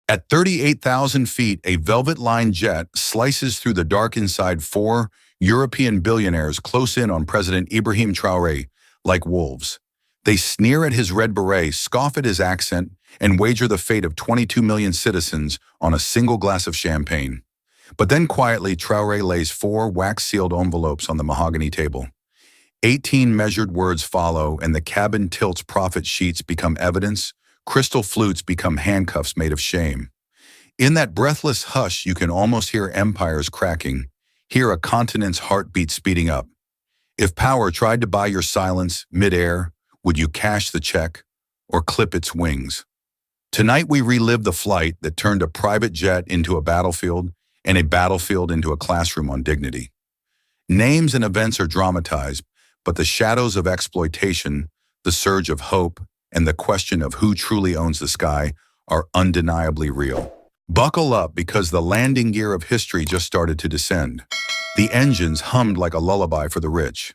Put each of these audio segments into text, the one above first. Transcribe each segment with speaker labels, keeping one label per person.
Speaker 1: At 38,000 feet, a velvet-lined jet slices through the dark inside four European billionaires close in on President Ibrahim Traoré like wolves. They sneer at his red beret, scoff at his accent, and wager the fate of 22 million citizens on a single glass of champagne. But then quietly, Traoré lays four wax-sealed envelopes on the mahogany table. 18 measured words follow, and the cabin tilt's profit sheets become evidence. Crystal flutes become handcuffs made of shame. In that breathless hush, you can almost hear empires cracking, hear a continent's heartbeat speeding up. If power tried to buy your silence mid-air, would you cash the check or clip its wings? Tonight we relive the flight that turned a private jet into a battlefield and a battlefield into a classroom on dignity. Names and events are dramatized, but the shadows of exploitation, the surge of hope, and the question of who truly owns the sky are undeniably real. Buckle up, because the landing gear of history just started to descend. The engines hummed like a lullaby for the rich.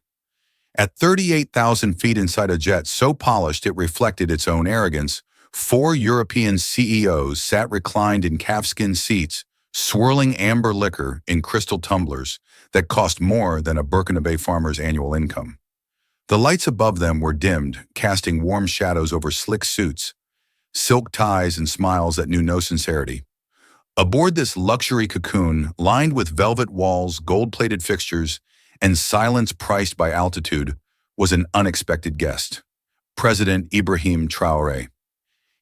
Speaker 1: At 38,000 feet inside a jet so polished it reflected its own arrogance, four European CEOs sat reclined in calfskin seats, swirling amber liquor in crystal tumblers that cost more than a Burkina farmer's annual income. The lights above them were dimmed, casting warm shadows over slick suits, silk ties, and smiles that knew no sincerity. Aboard this luxury cocoon, lined with velvet walls, gold-plated fixtures, and silence priced by altitude, was an unexpected guest, President Ibrahim Traoré.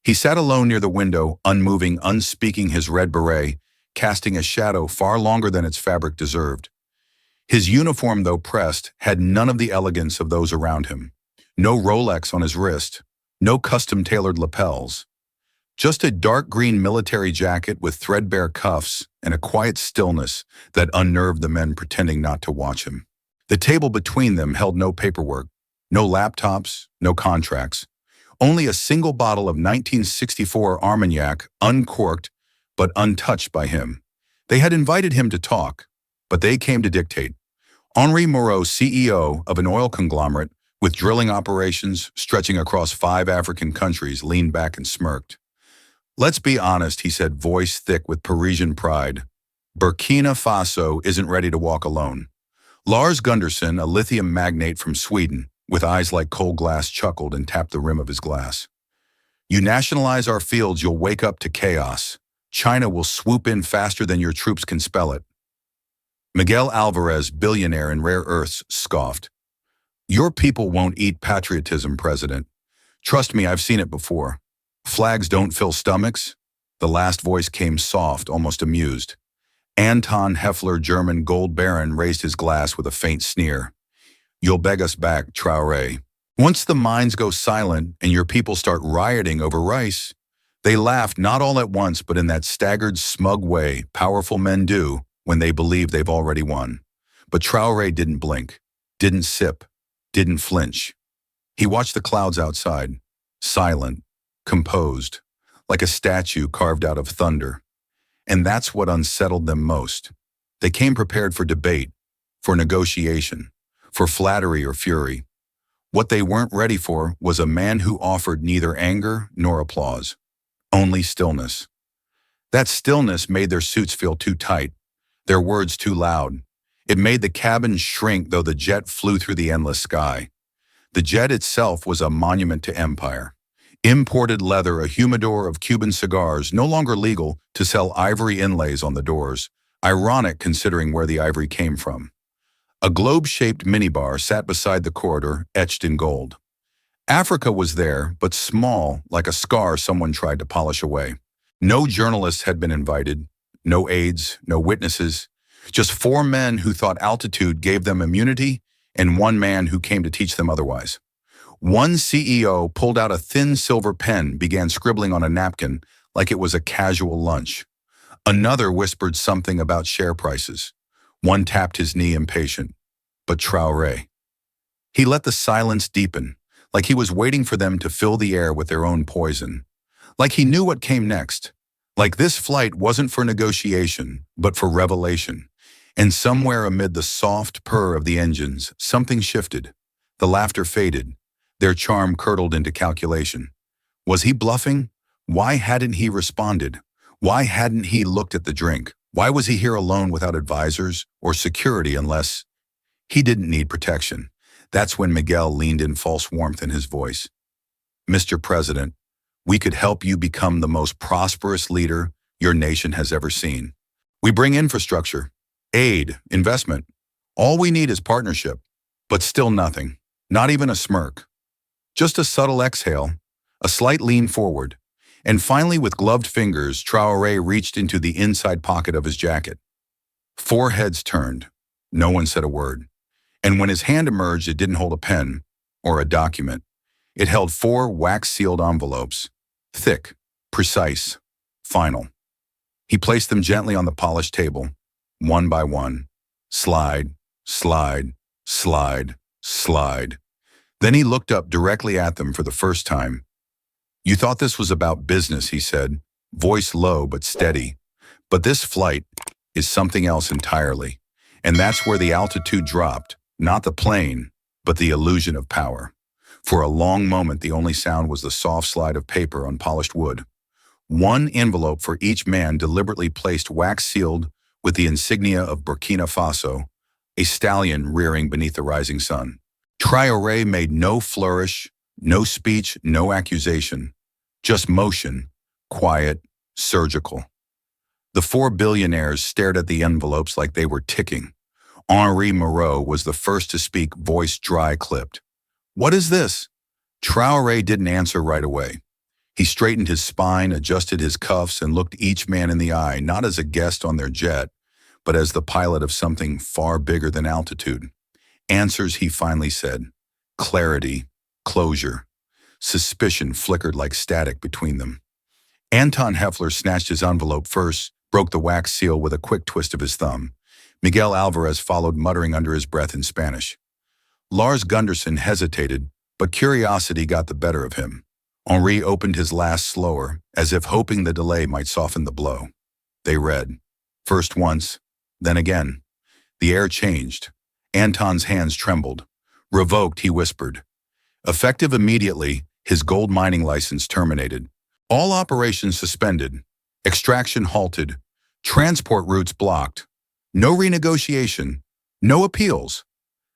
Speaker 1: He sat alone near the window, unmoving, unspeaking, his red beret casting a shadow far longer than its fabric deserved. His uniform, though pressed, had none of the elegance of those around him. No Rolex on his wrist, no custom-tailored lapels. Just a dark green military jacket with threadbare cuffs and a quiet stillness that unnerved the men pretending not to watch him. The table between them held no paperwork, no laptops, no contracts. Only a single bottle of 1964 Armagnac, uncorked but untouched by him. They had invited him to talk, but they came to dictate. Henri Moreau, CEO of an oil conglomerate with drilling operations stretching across 5 African countries, leaned back and smirked. "Let's be honest," he said, voice thick with Parisian pride. "Burkina Faso isn't ready to walk alone." Lars Gunderson, a lithium magnate from Sweden, with eyes like cold glass, chuckled and tapped the rim of his glass. "You nationalize our fields, you'll wake up to chaos. China will swoop in faster than your troops can spell it." Miguel Alvarez, billionaire in rare earths, scoffed. "Your people won't eat patriotism, President. Trust me, I've seen it before. Flags don't fill stomachs." The last voice came soft, almost amused. Anton Heffler, German gold baron, raised his glass with a faint sneer. "You'll beg us back, Traoré. Once the mines go silent and your people start rioting over rice." They laughed, not all at once, but in that staggered, smug way powerful men do when they believe they've already won. But Traoré didn't blink, didn't sip, didn't flinch. He watched the clouds outside, silent, composed, like a statue carved out of thunder. And that's what unsettled them most. They came prepared for debate, for negotiation, for flattery or fury. What they weren't ready for was a man who offered neither anger nor applause, only stillness. That stillness made their suits feel too tight, their words too loud. It made the cabin shrink, though the jet flew through the endless sky. The jet itself was a monument to empire. Imported leather, a humidor of Cuban cigars, no longer legal to sell ivory inlays on the doors, ironic considering where the ivory came from. A globe-shaped minibar sat beside the corridor, etched in gold. Africa was there, but small, like a scar someone tried to polish away. No journalists had been invited, no aides, no witnesses, just 4 men who thought altitude gave them immunity and 1 man who came to teach them otherwise. One CEO pulled out a thin silver pen, began scribbling on a napkin like it was a casual lunch. Another whispered something about share prices. One tapped his knee, impatient. But Traoré. He let the silence deepen, like he was waiting for them to fill the air with their own poison. Like he knew what came next. Like this flight wasn't for negotiation, but for revelation. And somewhere amid the soft purr of the engines, something shifted. The laughter faded. Their charm curdled into calculation. Was he bluffing? Why hadn't he responded? Why hadn't he looked at the drink? Why was he here alone without advisors or security unless he didn't need protection? That's when Miguel leaned in, false warmth in his voice. Mr. President, we could help you become the most prosperous leader your nation has ever seen. We bring infrastructure, aid, investment. All we need is partnership, but still nothing, not even a smirk. Just a subtle exhale, a slight lean forward, and finally with gloved fingers, Traoré reached into the inside pocket of his jacket. Four heads turned. No one said a word. And when his hand emerged, it didn't hold a pen or a document. It held four wax-sealed envelopes, thick, precise, final. He placed them gently on the polished table, one by one. Slide, slide, slide, slide. Then he looked up directly at them for the first time. You thought this was about business, he said, voice low but steady. But this flight is something else entirely. And that's where the altitude dropped, not the plane, but the illusion of power. For a long moment, the only sound was the soft slide of paper on polished wood. One envelope for each man deliberately placed wax-sealed with the insignia of Burkina Faso, a stallion rearing beneath the rising sun. Traoré made no flourish, no speech, no accusation, just motion, quiet, surgical. The four billionaires stared at the envelopes like they were ticking. Henri Moreau was the first to speak, voice dry-clipped. What is this? Traoré didn't answer right away. He straightened his spine, adjusted his cuffs, and looked each man in the eye, not as a guest on their jet, but as the pilot of something far bigger than altitude. Answers, he finally said. Clarity, closure. Suspicion flickered like static between them. Anton Heffler snatched his envelope first, broke the wax seal with a quick twist of his thumb. Miguel Alvarez followed, muttering under his breath in Spanish. Lars Gunderson hesitated, but curiosity got the better of him. Henri opened his last slower, as if hoping the delay might soften the blow. They read. First once, then again. The air changed. Anton's hands trembled. Revoked, he whispered. Effective immediately, his gold mining license terminated. All operations suspended. Extraction halted. Transport routes blocked. No renegotiation. No appeals.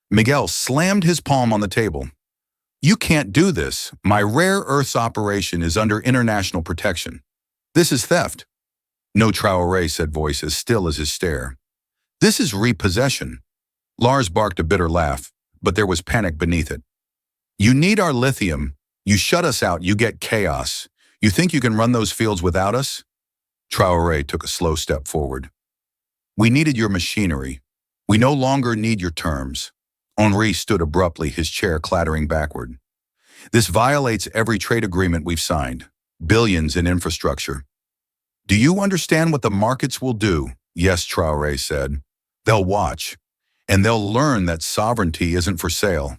Speaker 1: Miguel slammed his palm on the table. You can't do this. My rare earths operation is under international protection. This is theft. No, Traoré said, voice as still as his stare. This is repossession. Lars barked a bitter laugh, but there was panic beneath it. You need our lithium. You shut us out, you get chaos. You think you can run those fields without us? Traoré took a slow step forward. We needed your machinery. We no longer need your terms. Henri stood abruptly, his chair clattering backward. This violates every trade agreement we've signed. Billions in infrastructure. Do you understand what the markets will do? Yes, Traoré said. They'll watch, and they'll learn that sovereignty isn't for sale.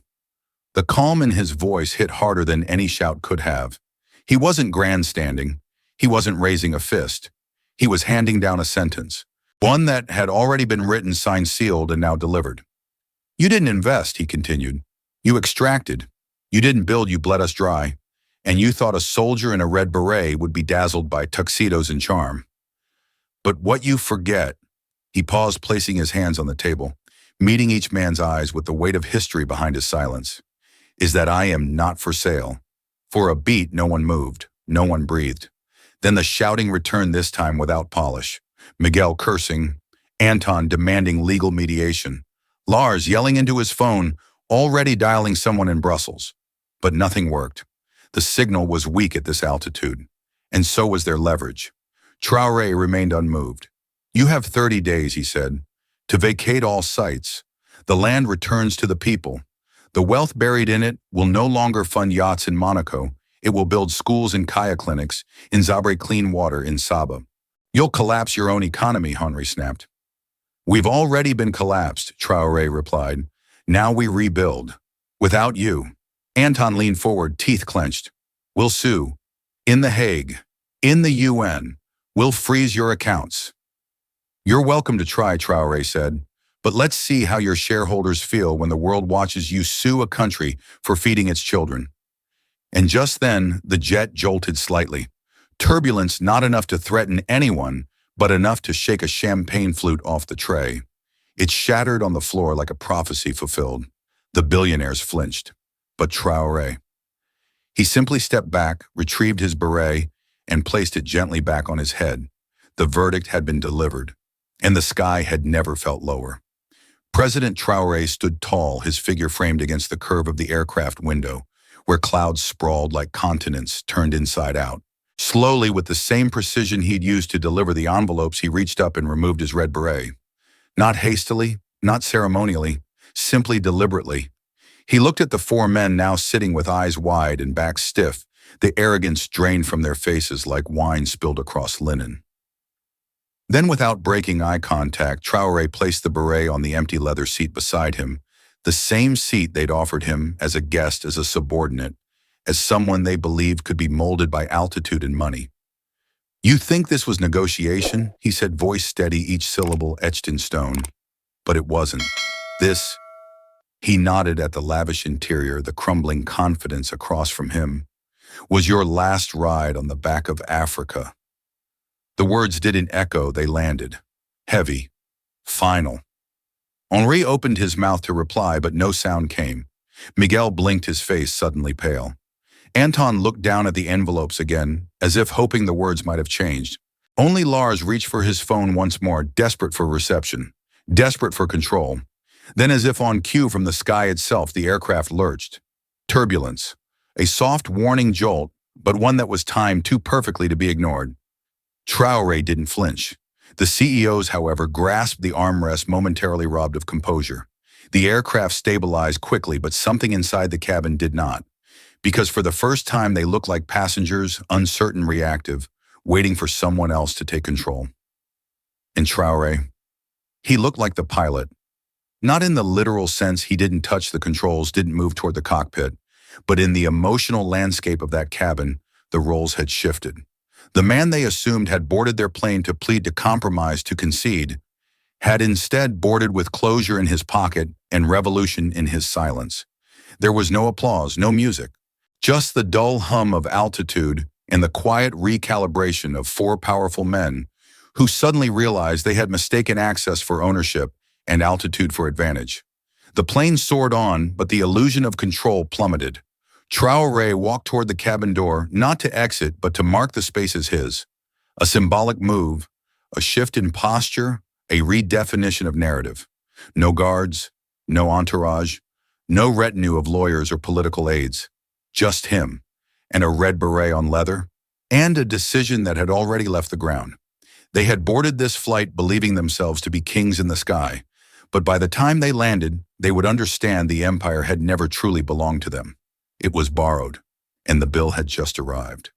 Speaker 1: The calm in his voice hit harder than any shout could have. He wasn't grandstanding. He wasn't raising a fist. He was handing down a sentence, one that had already been written, signed, sealed, and now delivered. You didn't invest, he continued. You extracted. You didn't build, you bled us dry. And you thought a soldier in a red beret would be dazzled by tuxedos and charm. But what you forget, he paused, placing his hands on the table, meeting each man's eyes with the weight of history behind his silence, is that I am not for sale. For a beat, no one moved, no one breathed. Then the shouting returned, this time without polish. Miguel cursing, Anton demanding legal mediation, Lars yelling into his phone, already dialing someone in Brussels. But nothing worked. The signal was weak at this altitude, and so was their leverage. Traoré remained unmoved. You have 30 days, he said, to vacate all sites. The land returns to the people. The wealth buried in it will no longer fund yachts in Monaco. It will build schools and kayak clinics, in Zabre clean water in Saba. You'll collapse your own economy, Henri snapped. We've already been collapsed, Traoré replied. Now we rebuild. Without you. Anton leaned forward, teeth clenched. We'll sue. In The Hague. In the UN. We'll freeze your accounts. You're welcome to try, Traoré said. But let's see how your shareholders feel when the world watches you sue a country for feeding its children. And just then, the jet jolted slightly, Turbulence not enough to threaten anyone, but enough to shake a champagne flute off the tray. It shattered on the floor like a prophecy fulfilled. The billionaires flinched. But Traoré. He simply stepped back, retrieved his beret, and placed it gently back on his head. The verdict had been delivered, and the sky had never felt lower. President Traoré stood tall, his figure framed against the curve of the aircraft window, where clouds sprawled like continents turned inside out. Slowly, with the same precision he'd used to deliver the envelopes, he reached up and removed his red beret. Not hastily, not ceremonially, simply deliberately. He looked at the four men now sitting with eyes wide and backs stiff, the arrogance drained from their faces like wine spilled across linen. Then, without breaking eye contact, Traoré placed the beret on the empty leather seat beside him, the same seat they'd offered him as a guest, as a subordinate, as someone they believed could be molded by altitude and money. "You think this was negotiation?" he said, voice steady, each syllable etched in stone. But it wasn't. This, he nodded at the lavish interior, the crumbling confidence across from him, was your last ride on the back of Africa. The words didn't echo, they landed. Heavy. Final. Henri opened his mouth to reply, but no sound came. Miguel blinked, his face suddenly pale. Anton looked down at the envelopes again, as if hoping the words might have changed. Only Lars reached for his phone once more, desperate for reception, desperate for control. Then, as if on cue from the sky itself, the aircraft lurched. Turbulence. A soft warning jolt, but one that was timed too perfectly to be ignored. Traoré didn't flinch. The CEOs, however, grasped the armrest, momentarily robbed of composure. The aircraft stabilized quickly, but something inside the cabin did not. Because for the first time, they looked like passengers, uncertain, reactive, waiting for someone else to take control. And Traoré, he looked like the pilot. Not in the literal sense, he didn't touch the controls, didn't move toward the cockpit, but in the emotional landscape of that cabin, the roles had shifted. The man they assumed had boarded their plane to plead, to compromise, to concede, had instead boarded with closure in his pocket and revolution in his silence. There was no applause, no music, just the dull hum of altitude and the quiet recalibration of four powerful men who suddenly realized they had mistaken access for ownership and altitude for advantage. The plane soared on, but the illusion of control plummeted. Traoré walked toward the cabin door, not to exit, but to mark the space as his. A symbolic move, a shift in posture, a redefinition of narrative. No guards, no entourage, no retinue of lawyers or political aides. Just him, and a red beret on leather, and a decision that had already left the ground. They had boarded this flight believing themselves to be kings in the sky, but by the time they landed, they would understand the empire had never truly belonged to them. It was borrowed, and the bill had just arrived.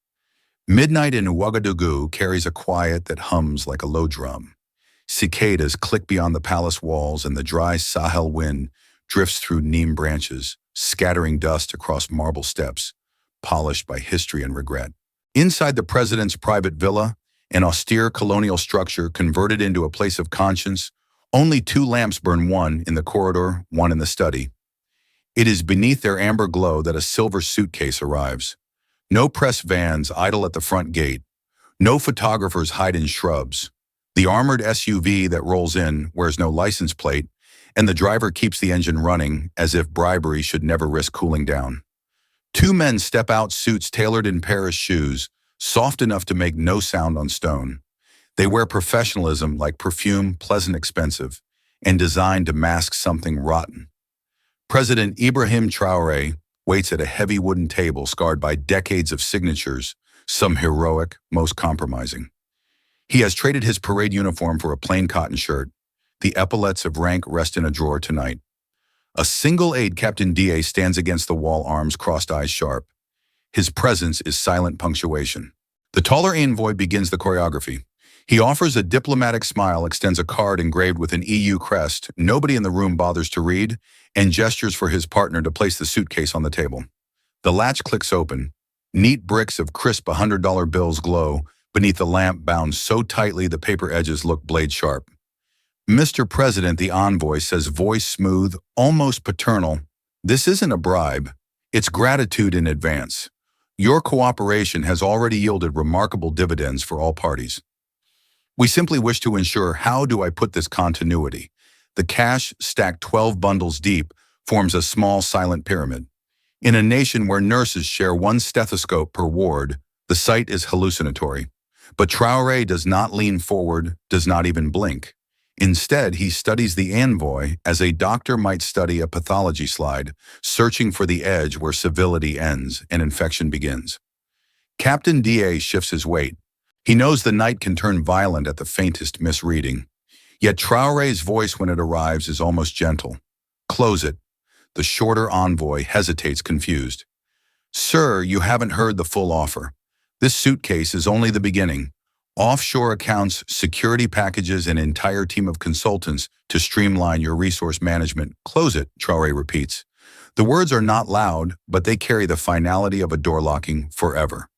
Speaker 1: Midnight in Ouagadougou carries a quiet that hums like a low drum. Cicadas click beyond the palace walls, and the dry Sahel wind drifts through neem branches, scattering dust across marble steps, polished by history and regret. Inside the president's private villa, an austere colonial structure converted into a place of conscience, only two lamps burn, one in the corridor, one in the study. It is beneath their amber glow that a silver suitcase arrives. No press vans idle at the front gate. No photographers hide in shrubs. The armored SUV that rolls in wears no license plate, and the driver keeps the engine running as if bribery should never risk cooling down. Two men step out, suits tailored in Paris shoes, soft enough to make no sound on stone. They wear professionalism like perfume, pleasant, expensive, and designed to mask something rotten. President Ibrahim Traoré waits at a heavy wooden table scarred by decades of signatures, some heroic, most compromising. He has traded his parade uniform for a plain cotton shirt. The epaulets of rank rest in a drawer tonight. A single aide, Captain D.A., stands against the wall, arms crossed, eyes sharp. His presence is silent punctuation. The taller envoy begins the choreography. He offers a diplomatic smile, extends a card engraved with an EU crest nobody in the room bothers to read, and gestures for his partner to place the suitcase on the table. The latch clicks open. Neat bricks of crisp $100 bills glow beneath the lamp bound so tightly the paper edges look blade sharp. "Mr. President," the envoy says, voice smooth, almost paternal, "this isn't a bribe. It's gratitude in advance. Your cooperation has already yielded remarkable dividends for all parties. We simply wish to ensure how do I put this continuity. The cash, stacked 12 bundles deep, forms a small silent pyramid. In a nation where nurses share one stethoscope per ward, the sight is hallucinatory. But Traoré does not lean forward, does not even blink. Instead, he studies the envoy as a doctor might study a pathology slide, searching for the edge where civility ends and infection begins. Captain DA shifts his weight. He knows the night can turn violent at the faintest misreading. Yet Traoré's voice when it arrives is almost gentle. Close it. The shorter envoy hesitates confused. Sir, you haven't heard the full offer. This suitcase is only the beginning. Offshore accounts, security packages, and an entire team of consultants to streamline your resource management. Close it, Traoré repeats. The words are not loud, but they carry the finality of a door locking forever.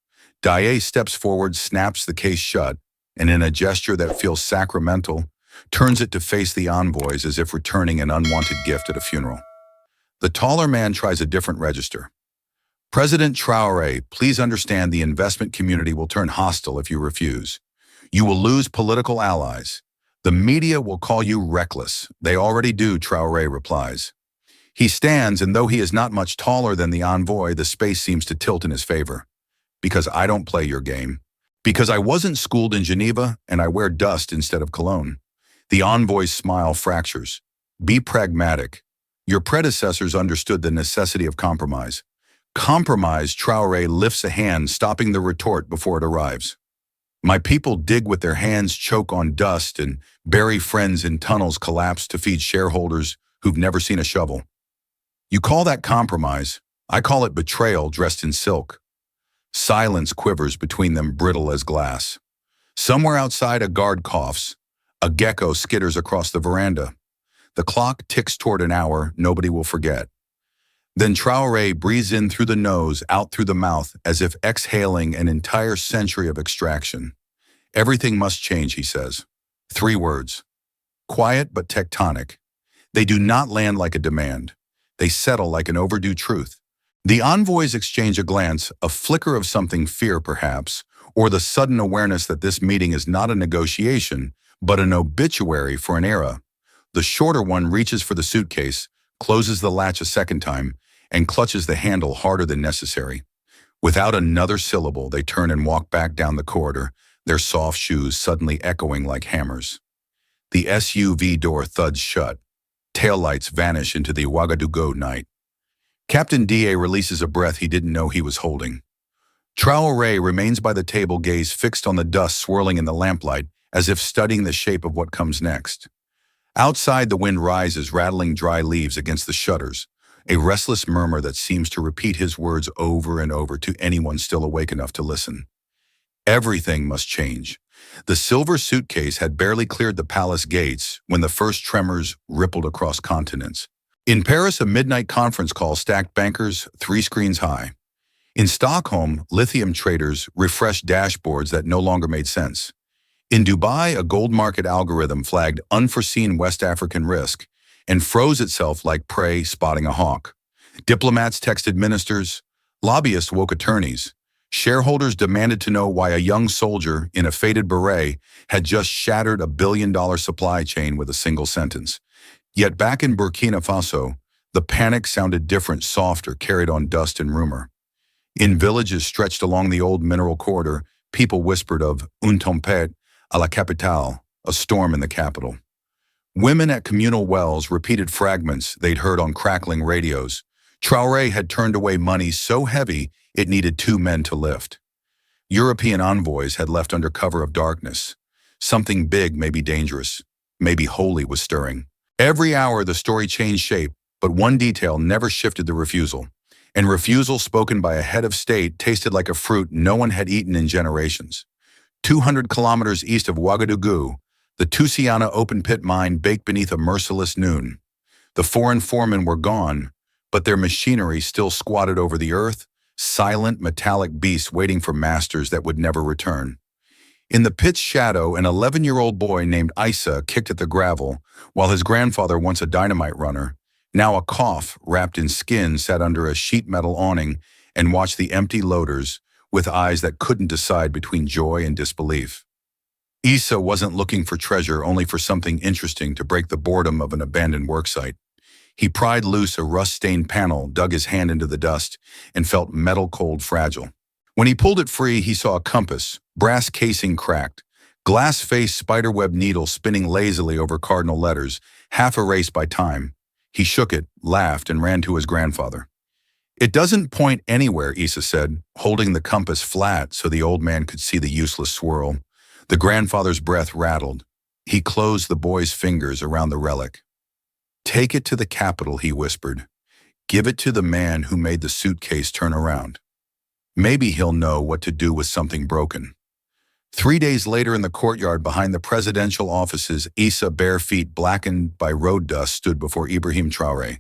Speaker 1: Daye steps forward, snaps the case shut, and in a gesture that feels sacramental, turns it to face the envoys as if returning an unwanted gift at a funeral. The taller man tries a different register. President Traoré, please understand the investment community will turn hostile if you refuse. You will lose political allies. The media will call you reckless. They already do, Traoré replies. He stands, and though he is not much taller than the envoy, the space seems to tilt in his favor. Because I don't play your game. Because I wasn't schooled in Geneva, and I wear dust instead of cologne. The envoy's smile fractures. Be pragmatic. Your predecessors understood the necessity of compromise. Compromise, Traoré lifts a hand, stopping the retort before it arrives. My people dig with their hands, choke on dust, and bury friends in tunnels collapsed to feed shareholders who've never seen a shovel. You call that compromise? I call it betrayal dressed in silk. Silence quivers between them, brittle as glass. Somewhere outside, a guard coughs. A gecko skitters across the veranda. The clock ticks toward an hour nobody will forget. Then Traoré breathes in through the nose, out through the mouth, as if exhaling an entire century of extraction. Everything must change, he says. 3 words. Quiet but tectonic. They do not land like a demand. They settle like an overdue truth. The envoys exchange a glance, a flicker of something fear perhaps, or the sudden awareness that this meeting is not a negotiation, but an obituary for an era. The shorter one reaches for the suitcase, closes the latch a second time, and clutches the handle harder than necessary. Without another syllable, they turn and walk back down the corridor, their soft shoes suddenly echoing like hammers. The SUV door thuds shut. Taillights vanish into the Ouagadougou night. Captain DA releases a breath he didn't know he was holding. Traoré remains by the table, gaze fixed on the dust swirling in the lamplight, as if studying the shape of what comes next. Outside, the wind rises, rattling dry leaves against the shutters, a restless murmur that seems to repeat his words over and over to anyone still awake enough to listen. Everything must change. The silver suitcase had barely cleared the palace gates when the first tremors rippled across continents. In Paris, a midnight conference call stacked bankers 3 screens high. In Stockholm, lithium traders refreshed dashboards that no longer made sense. In Dubai, a gold market algorithm flagged unforeseen West African risk and froze itself like prey spotting a hawk. Diplomats texted ministers, lobbyists woke attorneys. Shareholders demanded to know why a young soldier in a faded beret had just shattered a billion-dollar supply chain with a single sentence. Yet back in Burkina Faso, the panic sounded different, softer, carried on dust and rumor. In villages stretched along the old mineral corridor, people whispered of une tempête à la capitale, a storm in the capital. Women at communal wells repeated fragments they'd heard on crackling radios. Traoré had turned away money so heavy it needed 2 men to lift. European envoys had left under cover of darkness. Something big, maybe dangerous, maybe holy, was stirring. Every hour the story changed shape, but one detail never shifted: the refusal. And refusal spoken by a head of state tasted like a fruit no one had eaten in generations. 200 kilometers east of Ouagadougou, the Tusiana open-pit mine baked beneath a merciless noon. The foreign foremen were gone, but their machinery still squatted over the earth, silent metallic beasts waiting for masters that would never return. In the pit's shadow, an 11-year-old boy named Issa kicked at the gravel, while his grandfather, once a dynamite runner, now a cough wrapped in skin, sat under a sheet metal awning and watched the empty loaders with eyes that couldn't decide between joy and disbelief. Issa wasn't looking for treasure, only for something interesting to break the boredom of an abandoned worksite. He pried loose a rust-stained panel, dug his hand into the dust, and felt metal cold fragile. When he pulled it free, he saw a compass, brass casing cracked, glass-faced spiderweb needle spinning lazily over cardinal letters, half erased by time. He shook it, laughed, and ran to his grandfather. "It doesn't point anywhere," Issa said, holding the compass flat so the old man could see the useless swirl. The grandfather's breath rattled. He closed the boy's fingers around the relic. "Take it to the Capitol," he whispered. "Give it to the man who made the suitcase turn around. Maybe he'll know what to do with something broken." 3 days later, in the courtyard behind the presidential offices, Issa, bare feet blackened by road dust, stood before Ibrahim Traoré.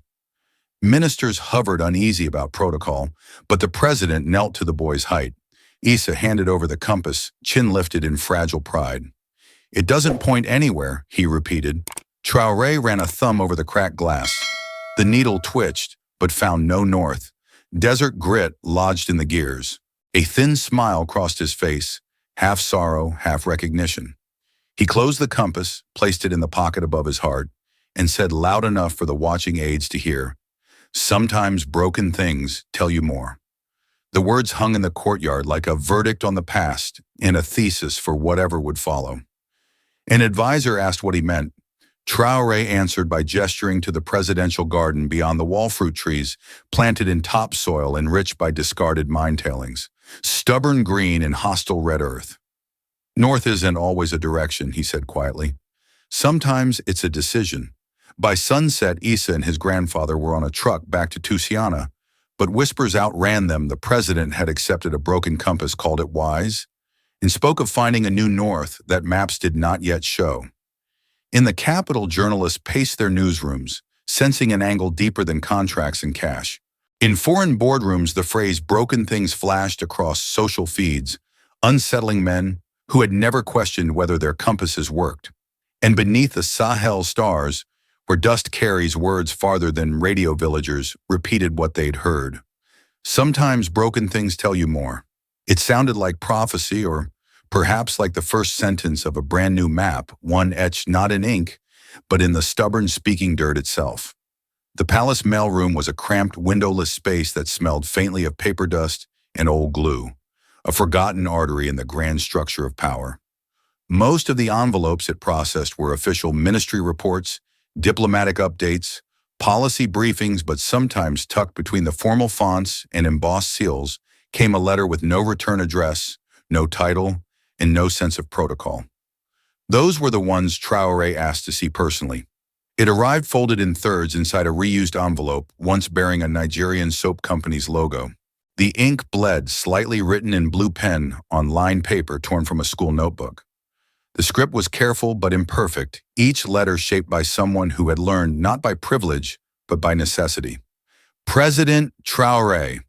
Speaker 1: Ministers hovered uneasy about protocol, but the president knelt to the boy's height. Issa handed over the compass, chin lifted in fragile pride. "It doesn't point anywhere," he repeated. Traoré ran a thumb over the cracked glass. The needle twitched, but found no north. Desert grit lodged in the gears. A thin smile crossed his face, half sorrow, half recognition. He closed the compass, placed it in the pocket above his heart, and said loud enough for the watching aides to hear, "Sometimes broken things tell you more." The words hung in the courtyard like a verdict on the past and a thesis for whatever would follow. An advisor asked what he meant. Traoré answered by gesturing to the presidential garden beyond the wall fruit trees, planted in topsoil enriched by discarded mine tailings, stubborn green and hostile red earth. "North isn't always a direction," he said quietly. "Sometimes it's a decision." By sunset, Issa and his grandfather were on a truck back to Tusiana, but whispers outran them. The president had accepted a broken compass, called it wise, and spoke of finding a new north that maps did not yet show. In the Capitol, journalists paced their newsrooms, sensing an angle deeper than contracts and cash. In foreign boardrooms, the phrase "broken things" flashed across social feeds, unsettling men who had never questioned whether their compasses worked. And beneath the Sahel stars, where dust carries words farther than radio villagers repeated what they'd heard. "Sometimes broken things tell you more." It sounded like prophecy, or perhaps like the first sentence of a brand new map, one etched not in ink, but in the stubborn speaking dirt itself. The palace mailroom was a cramped, windowless space that smelled faintly of paper dust and old glue, a forgotten artery in the grand structure of power. Most of the envelopes it processed were official ministry reports, diplomatic updates, policy briefings, but sometimes tucked between the formal fonts and embossed seals came a letter with no return address, no title, and no sense of protocol. Those were the ones Traoré asked to see personally. It arrived folded in thirds inside a reused envelope, once bearing a Nigerian soap company's logo. The ink bled, slightly written in blue pen on lined paper torn from a school notebook. The script was careful but imperfect, each letter shaped by someone who had learned not by privilege, but by necessity. "President Traoré."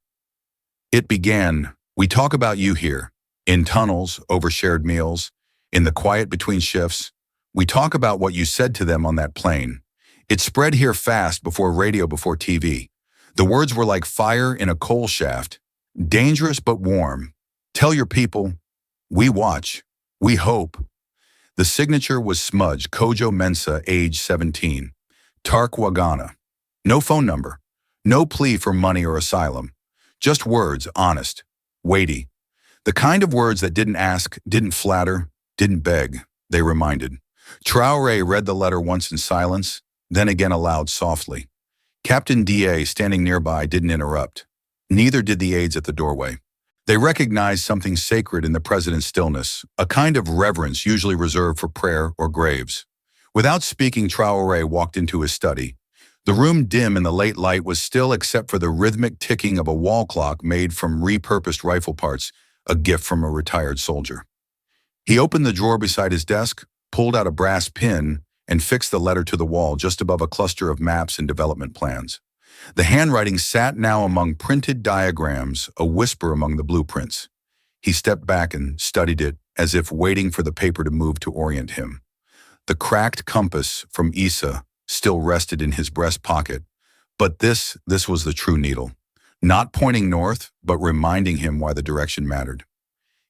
Speaker 1: It began, "We talk about you here, in tunnels, over shared meals, in the quiet between shifts. We talk about what you said to them on that plane. It spread here fast, before radio, before TV. The words were like fire in a coal shaft, dangerous but warm. Tell your people, we watch, we hope." The signature was smudged, Kojo Mensah, age 17. Tarkwa, Ghana. No phone number. No plea for money or asylum. Just words, honest, weighty. The kind of words that didn't ask, didn't flatter, didn't beg, they reminded. Traoré read the letter once in silence, then again aloud softly. Captain D.A., standing nearby, didn't interrupt. Neither did the aides at the doorway. They recognized something sacred in the president's stillness, a kind of reverence usually reserved for prayer or graves. Without speaking, Traoré walked into his study. The room, dim in the late light, was still except for the rhythmic ticking of a wall clock made from repurposed rifle parts, a gift from a retired soldier. He opened the drawer beside his desk, pulled out a brass pin, and fixed the letter to the wall just above a cluster of maps and development plans. The handwriting sat now among printed diagrams, a whisper among the blueprints. He stepped back and studied it, as if waiting for the paper to move to orient him. The cracked compass from Issa still rested in his breast pocket, but this was the true needle. not pointing north, but reminding him why the direction mattered.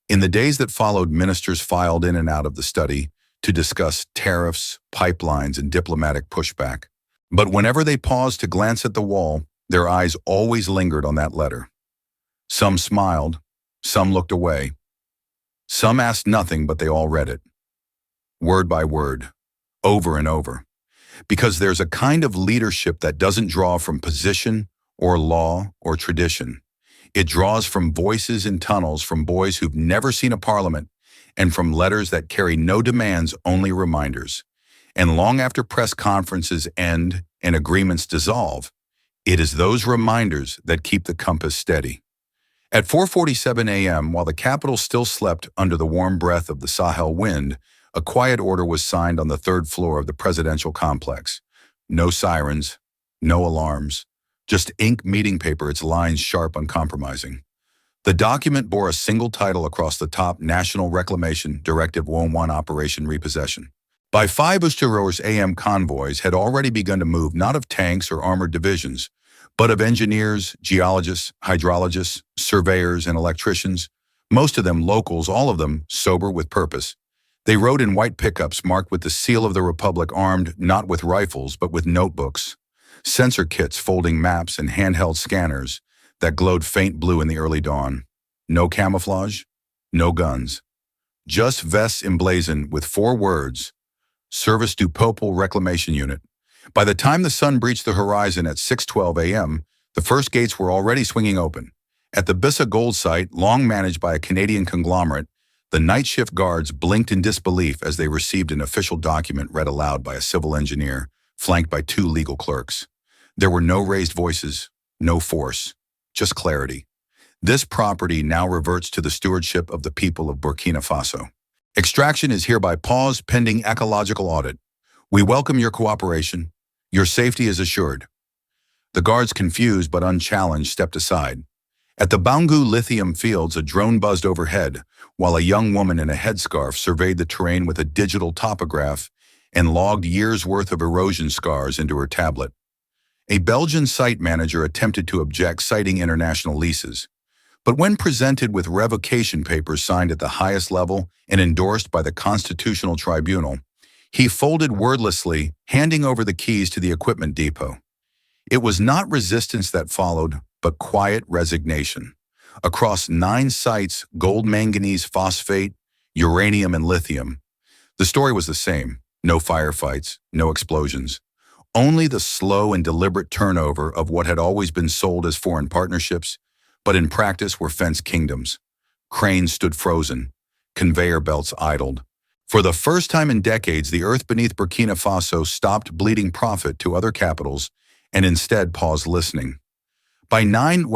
Speaker 1: In the days that followed, ministers filed in and out of the study to discuss tariffs, pipelines, and diplomatic pushback. But whenever they paused to glance at the wall, their eyes always lingered on that letter. Some smiled, some looked away, some asked nothing, but they all read it, word by word, over and over. Because there's a kind of leadership that doesn't draw from position or law or tradition. It draws from voices in tunnels, from boys who've never seen a parliament, and from letters that carry no demands, only reminders. And long after press conferences end and agreements dissolve, it is those reminders that keep the compass steady. At 4:47 a.m., while the capital still slept under the warm breath of the Sahel wind, a quiet order was signed on the third floor of the presidential complex. No sirens, no alarms, just ink meeting paper, its lines sharp, uncompromising. The document bore a single title across the top: National Reclamation Directive 1 Operation Repossession. By 5 a.m., convoys had already begun to move, not of tanks or armored divisions, but of engineers, geologists, hydrologists, surveyors, and electricians, most of them locals, all of them sober with purpose. They rode in white pickups marked with the seal of the Republic, armed not with rifles but with notebooks, sensor kits, folding maps, and handheld scanners that glowed faint blue in the early dawn. No camouflage, no guns. Just vests emblazoned with 4 words: Service du Peuple Reclamation Unit. By the time the sun breached the horizon at 6:12 a.m., the first gates were already swinging open. At the Bissa gold site, long managed by a Canadian conglomerate, the night shift guards blinked in disbelief as they received an official document read aloud by a civil engineer, flanked by 2 legal clerks. There were no raised voices, no force, just clarity. This property now reverts to the stewardship of the people of Burkina Faso. Extraction is hereby paused pending ecological audit. We welcome your cooperation. Your safety is assured. The guards, confused but unchallenged, stepped aside. At the Bangu lithium fields, a drone buzzed overhead, while a young woman in a headscarf surveyed the terrain with a digital topograph and logged years' worth of erosion scars into her tablet. A Belgian site manager attempted to object, citing international leases. But when presented with revocation papers signed at the highest level and endorsed by the Constitutional Tribunal, he folded wordlessly, handing over the keys to the equipment depot. It was not resistance that followed, but quiet resignation. Across 9 sites, gold, manganese, phosphate, uranium, and lithium, the story was the same. No firefights, no explosions. Only the slow and deliberate turnover of what had always been sold as foreign partnerships, but in practice were fenced kingdoms. Cranes stood frozen. Conveyor belts idled. For the first time in decades, the earth beneath Burkina Faso stopped bleeding profit to other capitals and instead paused listening. By 9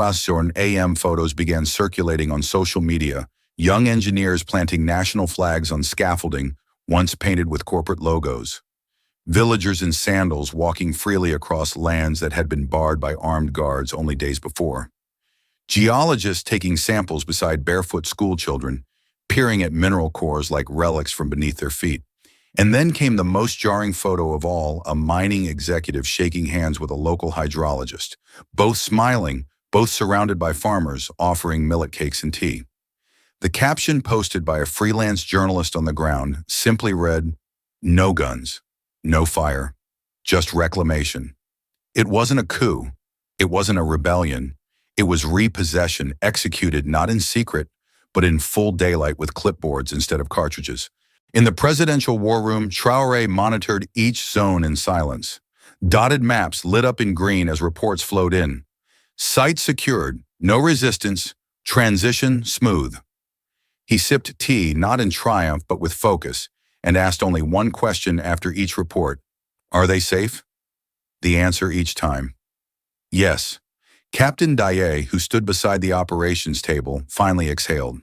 Speaker 1: a.m., photos began circulating on social media, young engineers planting national flags on scaffolding once painted with corporate logos. Villagers in sandals walking freely across lands that had been barred by armed guards only days before. Geologists taking samples beside barefoot schoolchildren, peering at mineral cores like relics from beneath their feet. And then came the most jarring photo of all, a mining executive shaking hands with a local hydrologist, both smiling, both surrounded by farmers offering millet cakes and tea. The caption, posted by a freelance journalist on the ground, simply read, "No guns, no fire, just reclamation." It wasn't a coup. It wasn't a rebellion. It was repossession, executed not in secret, but in full daylight with clipboards instead of cartridges. In the presidential war room, Traoré monitored each zone in silence. Dotted maps lit up in green as reports flowed in. Site secured, no resistance, transition smooth. He sipped tea, not in triumph but with focus, and asked only one question after each report: "Are they safe?" The answer each time: yes. Captain Daye, who stood beside the operations table, finally exhaled.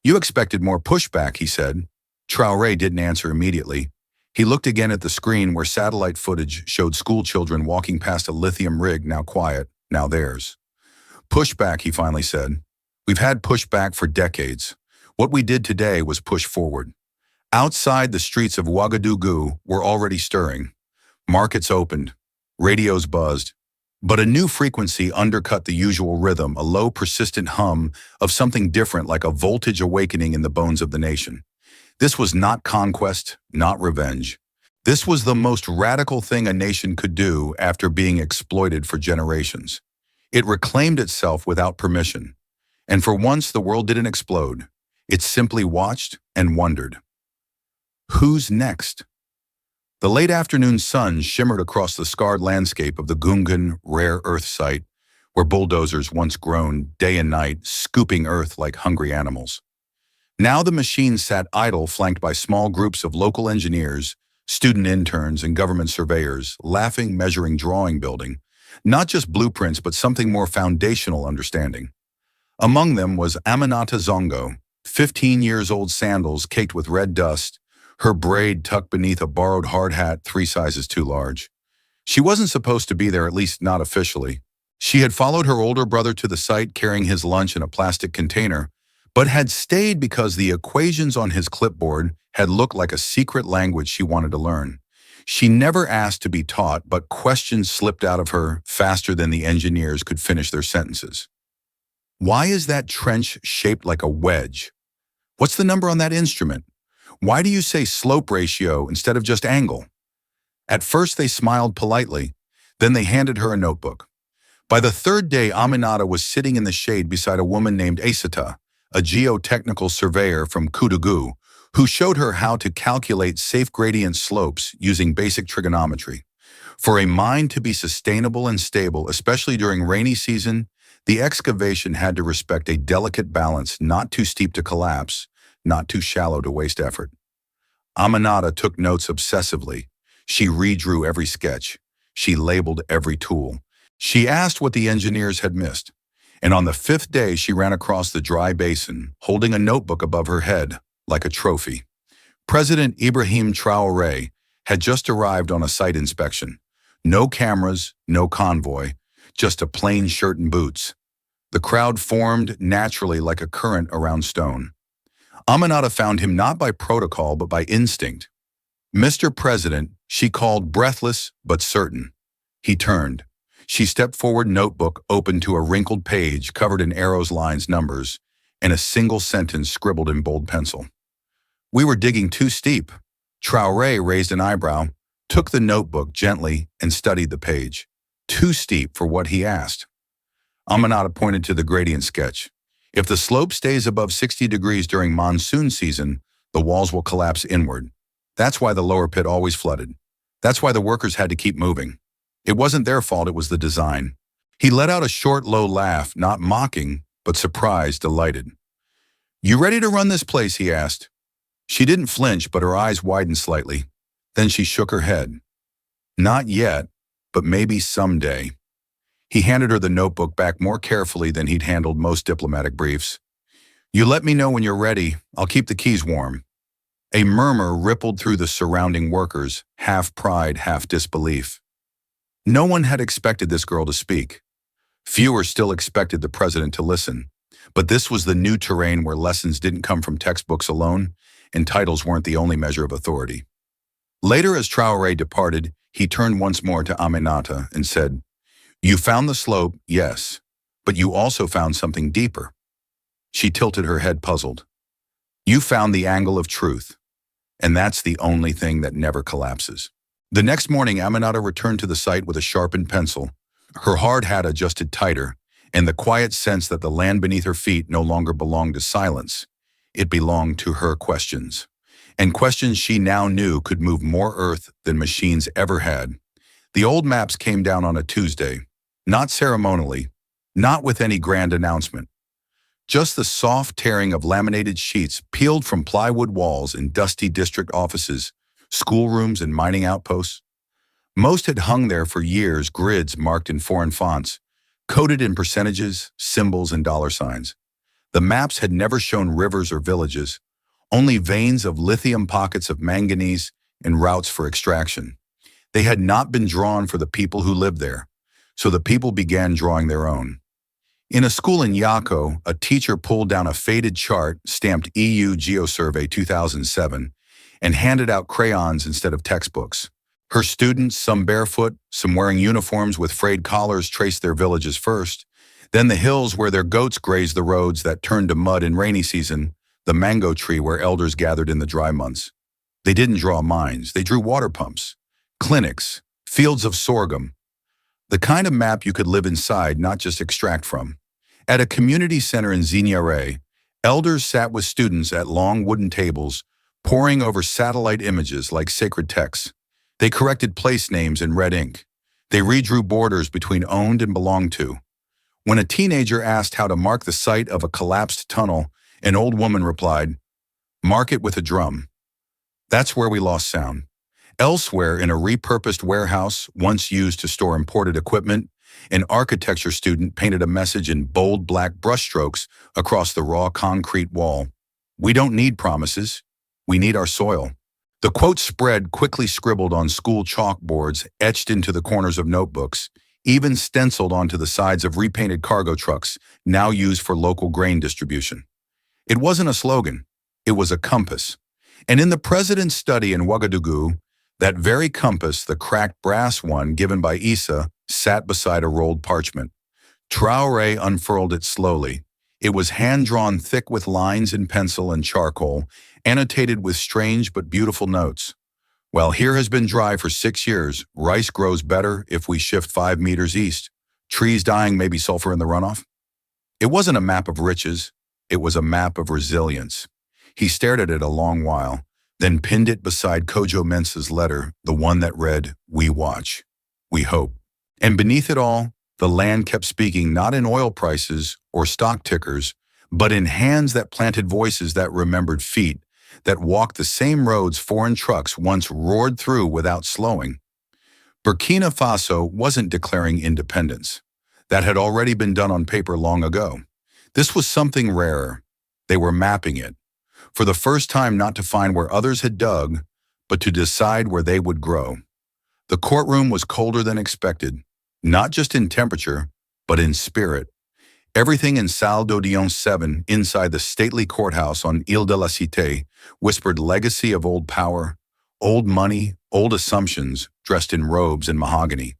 Speaker 1: "You expected more pushback," he said. Traoré didn't answer immediately. He looked again at the screen where satellite footage showed schoolchildren walking past a lithium rig, now quiet, now theirs. "Pushback," he finally said. "We've had pushback for decades. What we did today was push forward." Outside, the streets of Ouagadougou were already stirring. Markets opened. Radios buzzed. But a new frequency undercut the usual rhythm, a low, persistent hum of something different, like a voltage awakening in the bones of the nation. This was not conquest, not revenge. This was the most radical thing a nation could do after being exploited for generations. It reclaimed itself without permission. And for once, the world didn't explode. It simply watched and wondered. Who's next? The late afternoon sun shimmered across the scarred landscape of the Gungan rare earth site, where bulldozers once groaned day and night, scooping earth like hungry animals. Now the machine sat idle, flanked by small groups of local engineers, student interns, and government surveyors, laughing, measuring, drawing, building. Not just blueprints, but something more foundational: understanding. Among them was Aminata Zongo, 15 years old, sandals caked with red dust, her braid tucked beneath a borrowed hard hat 3 sizes too large. She wasn't supposed to be there, at least not officially. She had followed her older brother to the site carrying his lunch in a plastic container, but had stayed because the equations on his clipboard had looked like a secret language she wanted to learn. She never asked to be taught, but questions slipped out of her faster than the engineers could finish their sentences. Why is that trench shaped like a wedge? What's the number on that instrument? Why do you say slope ratio instead of just angle? At first they smiled politely, then they handed her a notebook. By the third day, Aminata was sitting in the shade beside a woman named Asata, a geotechnical surveyor from Kudugu, who showed her how to calculate safe gradient slopes using basic trigonometry. For a mine to be sustainable and stable, especially during rainy season, the excavation had to respect a delicate balance, not too steep to collapse, not too shallow to waste effort. Aminata took notes obsessively. She redrew every sketch. She labeled every tool. She asked what the engineers had missed. And on the 5th day, she ran across the dry basin, holding a notebook above her head, like a trophy. President Ibrahim Traoré had just arrived on a site inspection. No cameras, no convoy, just a plain shirt and boots. The crowd formed naturally like a current around stone. Aminata found him not by protocol, but by instinct. "Mr. President," she called, breathless but certain. He turned. She stepped forward, notebook open to a wrinkled page covered in arrows, lines, numbers, and a single sentence scribbled in bold pencil. "We were digging too steep." Traoré raised an eyebrow, took the notebook gently, and studied the page. Too steep for what he asked. Aminata pointed to the gradient sketch. "If the slope stays above 60 degrees during monsoon season, the walls will collapse inward. That's why the lower pit always flooded. That's why the workers had to keep moving. It wasn't their fault, it was the design." He let out a short, low laugh, not mocking, but surprised, delighted. "You ready to run this place?" he asked. She didn't flinch, but her eyes widened slightly. Then she shook her head. "Not yet, but maybe someday." He handed her the notebook back more carefully than he'd handled most diplomatic briefs. "You let me know when you're ready. I'll keep the keys warm." A murmur rippled through the surrounding workers, half pride, half disbelief. No one had expected this girl to speak. Fewer still expected the president to listen. But this was the new terrain where lessons didn't come from textbooks alone, and titles weren't the only measure of authority. Later, as Traoré departed, he turned once more to Aminata and said, "You found the slope, yes, but you also found something deeper." She tilted her head, puzzled. "You found the angle of truth, and that's the only thing that never collapses." The next morning, Aminata returned to the site with a sharpened pencil, her hard hat adjusted tighter, and the quiet sense that the land beneath her feet no longer belonged to silence. It belonged to her questions. And questions she now knew could move more earth than machines ever had. The old maps came down on a Tuesday, not ceremonially, not with any grand announcement. Just the soft tearing of laminated sheets peeled from plywood walls in dusty district offices, schoolrooms, and mining outposts. Most had hung there for years, grids marked in foreign fonts, coded in percentages, symbols, and dollar signs. The maps had never shown rivers or villages, only veins of lithium, pockets of manganese, and routes for extraction. They had not been drawn for the people who lived there, so the people began drawing their own. In a school in Yako, a teacher pulled down a faded chart stamped EU Geosurvey 2007 and handed out crayons instead of textbooks. Her students, some barefoot, some wearing uniforms with frayed collars, traced their villages first. Then the hills where their goats grazed the roads that turned to mud in rainy season, the mango tree where elders gathered in the dry months. They didn't draw mines, they drew water pumps, clinics, fields of sorghum, the kind of map you could live inside, not just extract from. At a community center in Zinyare, elders sat with students at long wooden tables, poring over satellite images like sacred texts. They corrected place names in red ink. They redrew borders between owned and belonged to. When a teenager asked how to mark the site of a collapsed tunnel, an old woman replied, "Mark it with a drum." That's where we lost sound. Elsewhere, in a repurposed warehouse once used to store imported equipment, an architecture student painted a message in bold black brushstrokes across the raw concrete wall. "We don't need promises. We need our soil." The quote spread, quickly scribbled on school chalkboards, etched into the corners of notebooks, even stenciled onto the sides of repainted cargo trucks, now used for local grain distribution. It wasn't a slogan. It was a compass. And in the president's study in Ouagadougou, that very compass, the cracked brass one given by Issa, sat beside a rolled parchment. Traoré unfurled it slowly. It was hand-drawn thick with lines in pencil and charcoal, annotated with strange but beautiful notes. "Well, here has been dry for 6 years. Rice grows better if we shift 5 meters east. Trees dying, maybe sulfur in the runoff." It wasn't a map of riches. It was a map of resilience. He stared at it a long while, then pinned it beside Kojo Mensah's letter, the one that read, "We watch. We hope." And beneath it all, the land kept speaking, not in oil prices or stock tickers, but in hands that planted voices that remembered feet, that walked the same roads foreign trucks once roared through without slowing. Burkina Faso wasn't declaring independence. That had already been done on paper long ago. This was something rarer. They were mapping it. For the first time, not to find where others had dug, but to decide where they would grow. The courtroom was colder than expected, not just in temperature, but in spirit. Everything in Salle d'Audience 7, inside the stately courthouse on Ile de la Cité, whispered legacy of old power, old money, old assumptions, dressed in robes and mahogany.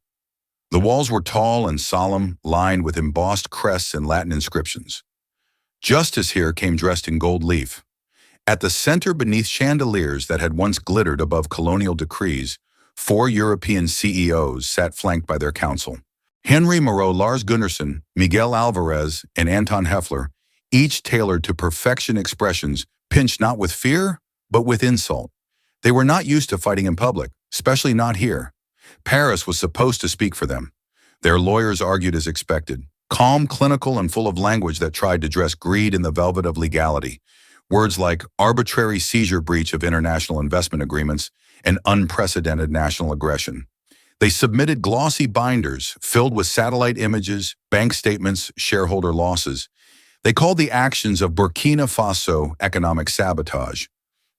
Speaker 1: The walls were tall and solemn, lined with embossed crests and Latin inscriptions. Justice here came dressed in gold leaf. At the center, beneath chandeliers that had once glittered above colonial decrees, 4 European CEOs sat flanked by their counsel. Henry Moreau, Lars Gunnarsson, Miguel Alvarez, and Anton Heffler, each tailored to perfection expressions, pinched not with fear, but with insult. They were not used to fighting in public, especially not here. Paris was supposed to speak for them. Their lawyers argued as expected, calm, clinical, and full of language that tried to dress greed in the velvet of legality. Words like arbitrary seizure, breach of international investment agreements, and unprecedented national aggression. They submitted glossy binders filled with satellite images, bank statements, shareholder losses. They called the actions of Burkina Faso economic sabotage.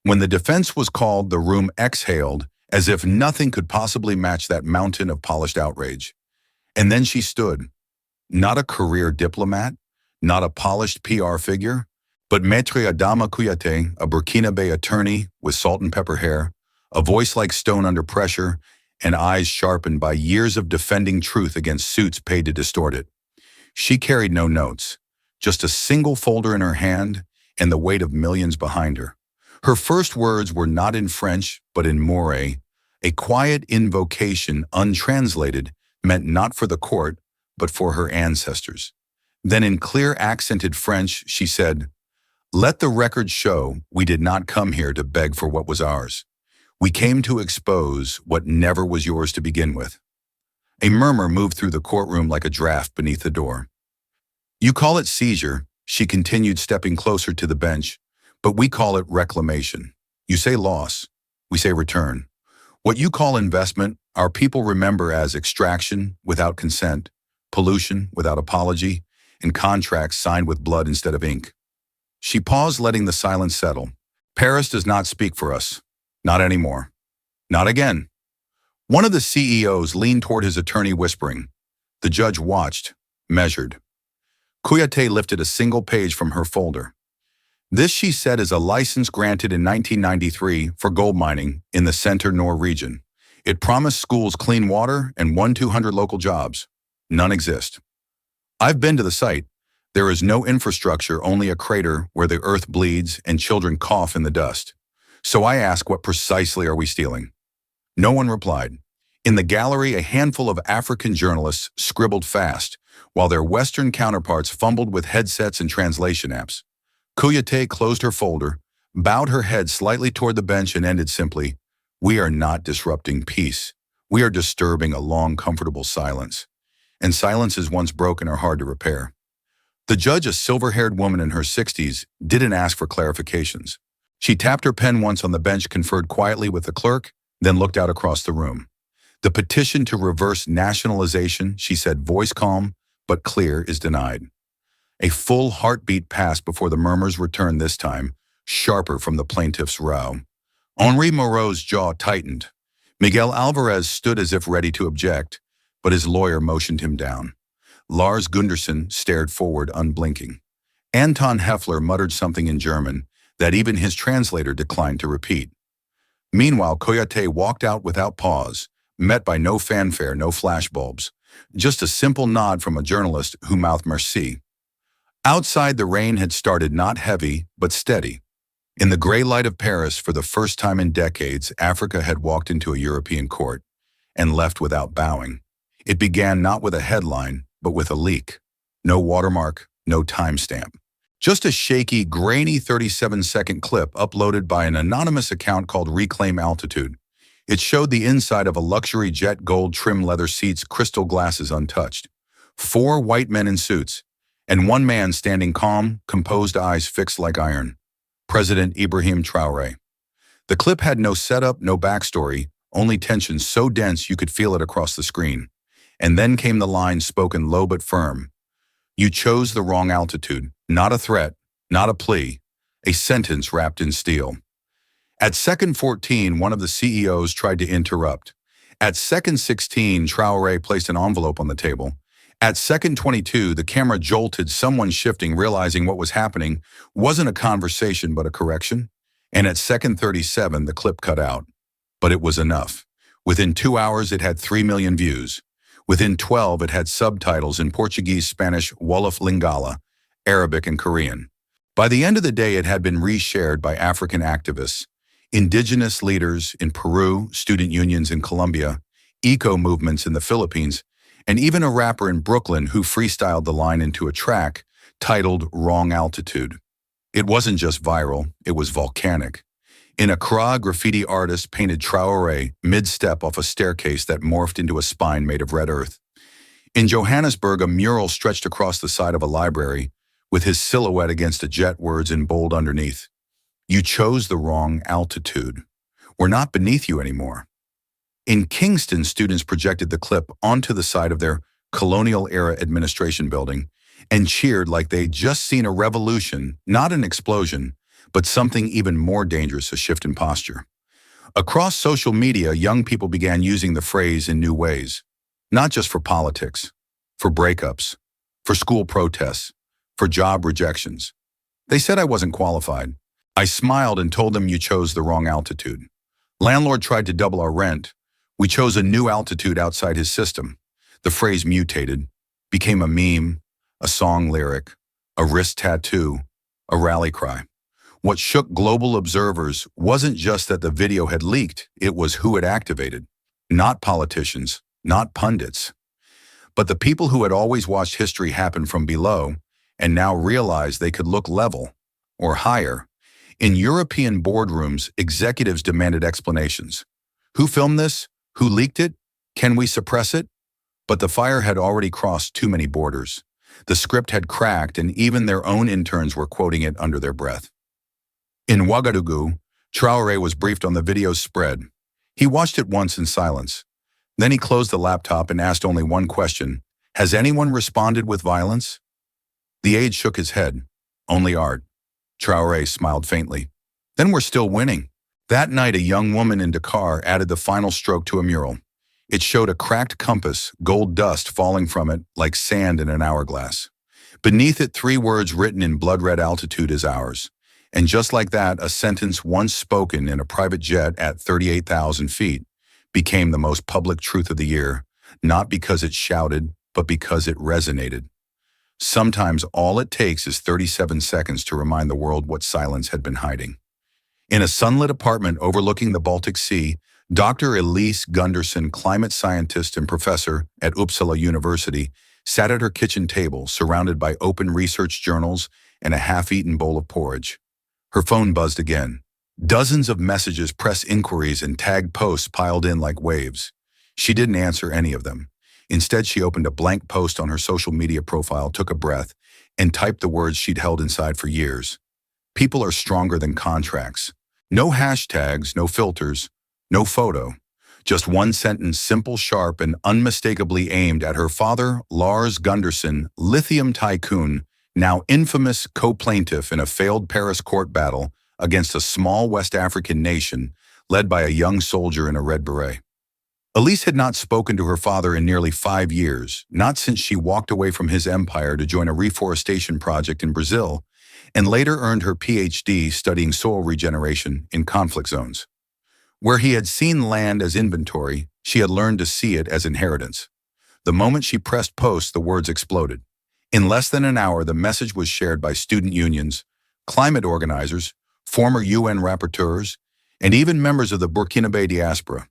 Speaker 1: When the defense was called, the room exhaled as if nothing could possibly match that mountain of polished outrage. And then she stood, not a career diplomat, not a polished PR figure, but Maître Adama Kouyaté, a Burkinabe attorney with salt and pepper hair, a voice like stone under pressure, and eyes sharpened by years of defending truth against suits paid to distort it. She carried no notes, just a single folder in her hand and the weight of millions behind her. Her first words were not in French, but in Mooré, a quiet invocation, untranslated, meant not for the court, but for her ancestors. Then in clear accented French, she said, "Let the record show we did not come here to beg for what was ours. We came to expose what never was yours to begin with." A murmur moved through the courtroom like a draft beneath the door. "You call it seizure," she continued, stepping closer to the bench, "but we call it reclamation. You say loss, we say return. What you call investment, our people remember as extraction without consent, pollution without apology, and contracts signed with blood instead of ink." She paused, letting the silence settle. "Paris does not speak for us. Not anymore. Not again." One of the CEOs leaned toward his attorney, whispering. The judge watched, measured. Kouyaté lifted a single page from her folder. "This," she said, "is a license granted in 1993 for gold mining in the Center Nord region. It promised schools clean water and 200 local jobs. None exist. I've been to the site. There is no infrastructure, only a crater where the earth bleeds and children cough in the dust. So I ask, what precisely are we stealing? No one replied. In the gallery, a handful of African journalists scribbled fast, while their Western counterparts fumbled with headsets and translation apps. Kouyaté closed her folder, bowed her head slightly toward the bench, and ended simply, "We are not disrupting peace. We are disturbing a long, comfortable silence. And silences once broken are hard to repair." The judge, a silver-haired woman in her 60s, didn't ask for clarifications. She tapped her pen once on the bench, conferred quietly with the clerk, then looked out across the room. "The petition to reverse nationalization," she said, voice calm but clear, "is denied." A full heartbeat passed before the murmurs returned, this time, sharper from the plaintiff's row. Henri Moreau's jaw tightened. Miguel Alvarez stood as if ready to object, but his lawyer motioned him down. Lars Gunderson stared forward, unblinking. Anton Heffler muttered something in German that even his translator declined to repeat. Meanwhile, Kouyaté walked out without pause, met by no fanfare, no flashbulbs, just a simple nod from a journalist who mouthed merci. Outside, the rain had started, not heavy, but steady. In the gray light of Paris, for the first time in decades, Africa had walked into a European court and left without bowing. It began not with a headline, but with a leak. No watermark, no timestamp. Just a shaky, grainy 37-second clip uploaded by an anonymous account called Reclaim Altitude. It showed the inside of a luxury jet, gold trim leather seats, crystal glasses untouched. 4 white men in suits, and one man standing calm, composed, eyes fixed like iron. President Ibrahim Traoré. The clip had no setup, no backstory, only tension so dense you could feel it across the screen. And then came the line, spoken low but firm. "You chose the wrong altitude." Not a threat, not a plea, a sentence wrapped in steel. At second 14, one of the CEOs tried to interrupt. At second 16, Traoré placed an envelope on the table. At second 22, the camera jolted, someone shifting, realizing what was happening wasn't a conversation but a correction. And at second 37, the clip cut out. But it was enough. Within 2 hours, it had 3 million views. Within 12, it had subtitles in Portuguese, Spanish, Wolof, Lingala, Arabic, and Korean. By the end of the day, it had been reshared by African activists, indigenous leaders in Peru, student unions in Colombia, eco-movements in the Philippines, and even a rapper in Brooklyn who freestyled the line into a track titled "Wrong Altitude." It wasn't just viral, it was volcanic. In Accra, graffiti artists painted Traoré mid-step off a staircase that morphed into a spine made of red earth. In Johannesburg, a mural stretched across the side of a library, with his silhouette against a jet, words in bold underneath. "You chose the wrong altitude. We're not beneath you anymore." In Kingston, students projected the clip onto the side of their colonial-era administration building and cheered like they'd just seen a revolution, not an explosion, but something even more dangerous, a shift in posture. Across social media, young people began using the phrase in new ways, not just for politics, for breakups, for school protests, for job rejections. They said I wasn't qualified. I smiled and told them, "You chose the wrong altitude." Landlord tried to double our rent. We chose a new altitude outside his system. The phrase mutated, became a meme, a song lyric, a wrist tattoo, a rally cry. What shook global observers wasn't just that the video had leaked, it was who it activated. Not politicians, not pundits, but the people who had always watched history happen from below and now realized they could look level or higher. In European boardrooms, executives demanded explanations. Who filmed this? Who leaked it? Can we suppress it? But the fire had already crossed too many borders. The script had cracked, and even their own interns were quoting it under their breath. In Ouagadougou, Traoré was briefed on the video's spread. He watched it once in silence. Then he closed the laptop and asked only one question: "Has anyone responded with violence?" The aide shook his head. "Only art." Traoré smiled faintly. "Then we're still winning." That night, a young woman in Dakar added the final stroke to a mural. It showed a cracked compass, gold dust falling from it like sand in an hourglass. Beneath it, 3 words written in blood-red: "Altitude is ours." And just like that, a sentence once spoken in a private jet at 38,000 feet became the most public truth of the year, not because it shouted, but because it resonated. Sometimes all it takes is 37 seconds to remind the world what silence had been hiding. In a sunlit apartment overlooking the Baltic Sea, Dr. Elise Gunderson, climate scientist and professor at Uppsala University, sat at her kitchen table surrounded by open research journals and a half-eaten bowl of porridge. Her phone buzzed again. Dozens of messages, press inquiries, and tagged posts piled in like waves. She didn't answer any of them. Instead, she opened a blank post on her social media profile, took a breath, and typed the words she'd held inside for years. People are stronger than contracts. No hashtags, no filters, no photo. Just one sentence, simple, sharp, and unmistakably aimed at her father, Lars Gunderson, lithium tycoon, now infamous co-plaintiff in a failed Paris court battle against a small West African nation led by a young soldier in a red beret. Elise had not spoken to her father in nearly 5 years, not since she walked away from his empire to join a reforestation project in Brazil, and later earned her PhD studying soil regeneration in conflict zones. Where he had seen land as inventory, she had learned to see it as inheritance. The moment she pressed post, the words exploded. In less than an hour, the message was shared by student unions, climate organizers, former UN rapporteurs, and even members of the Burkinabe diaspora.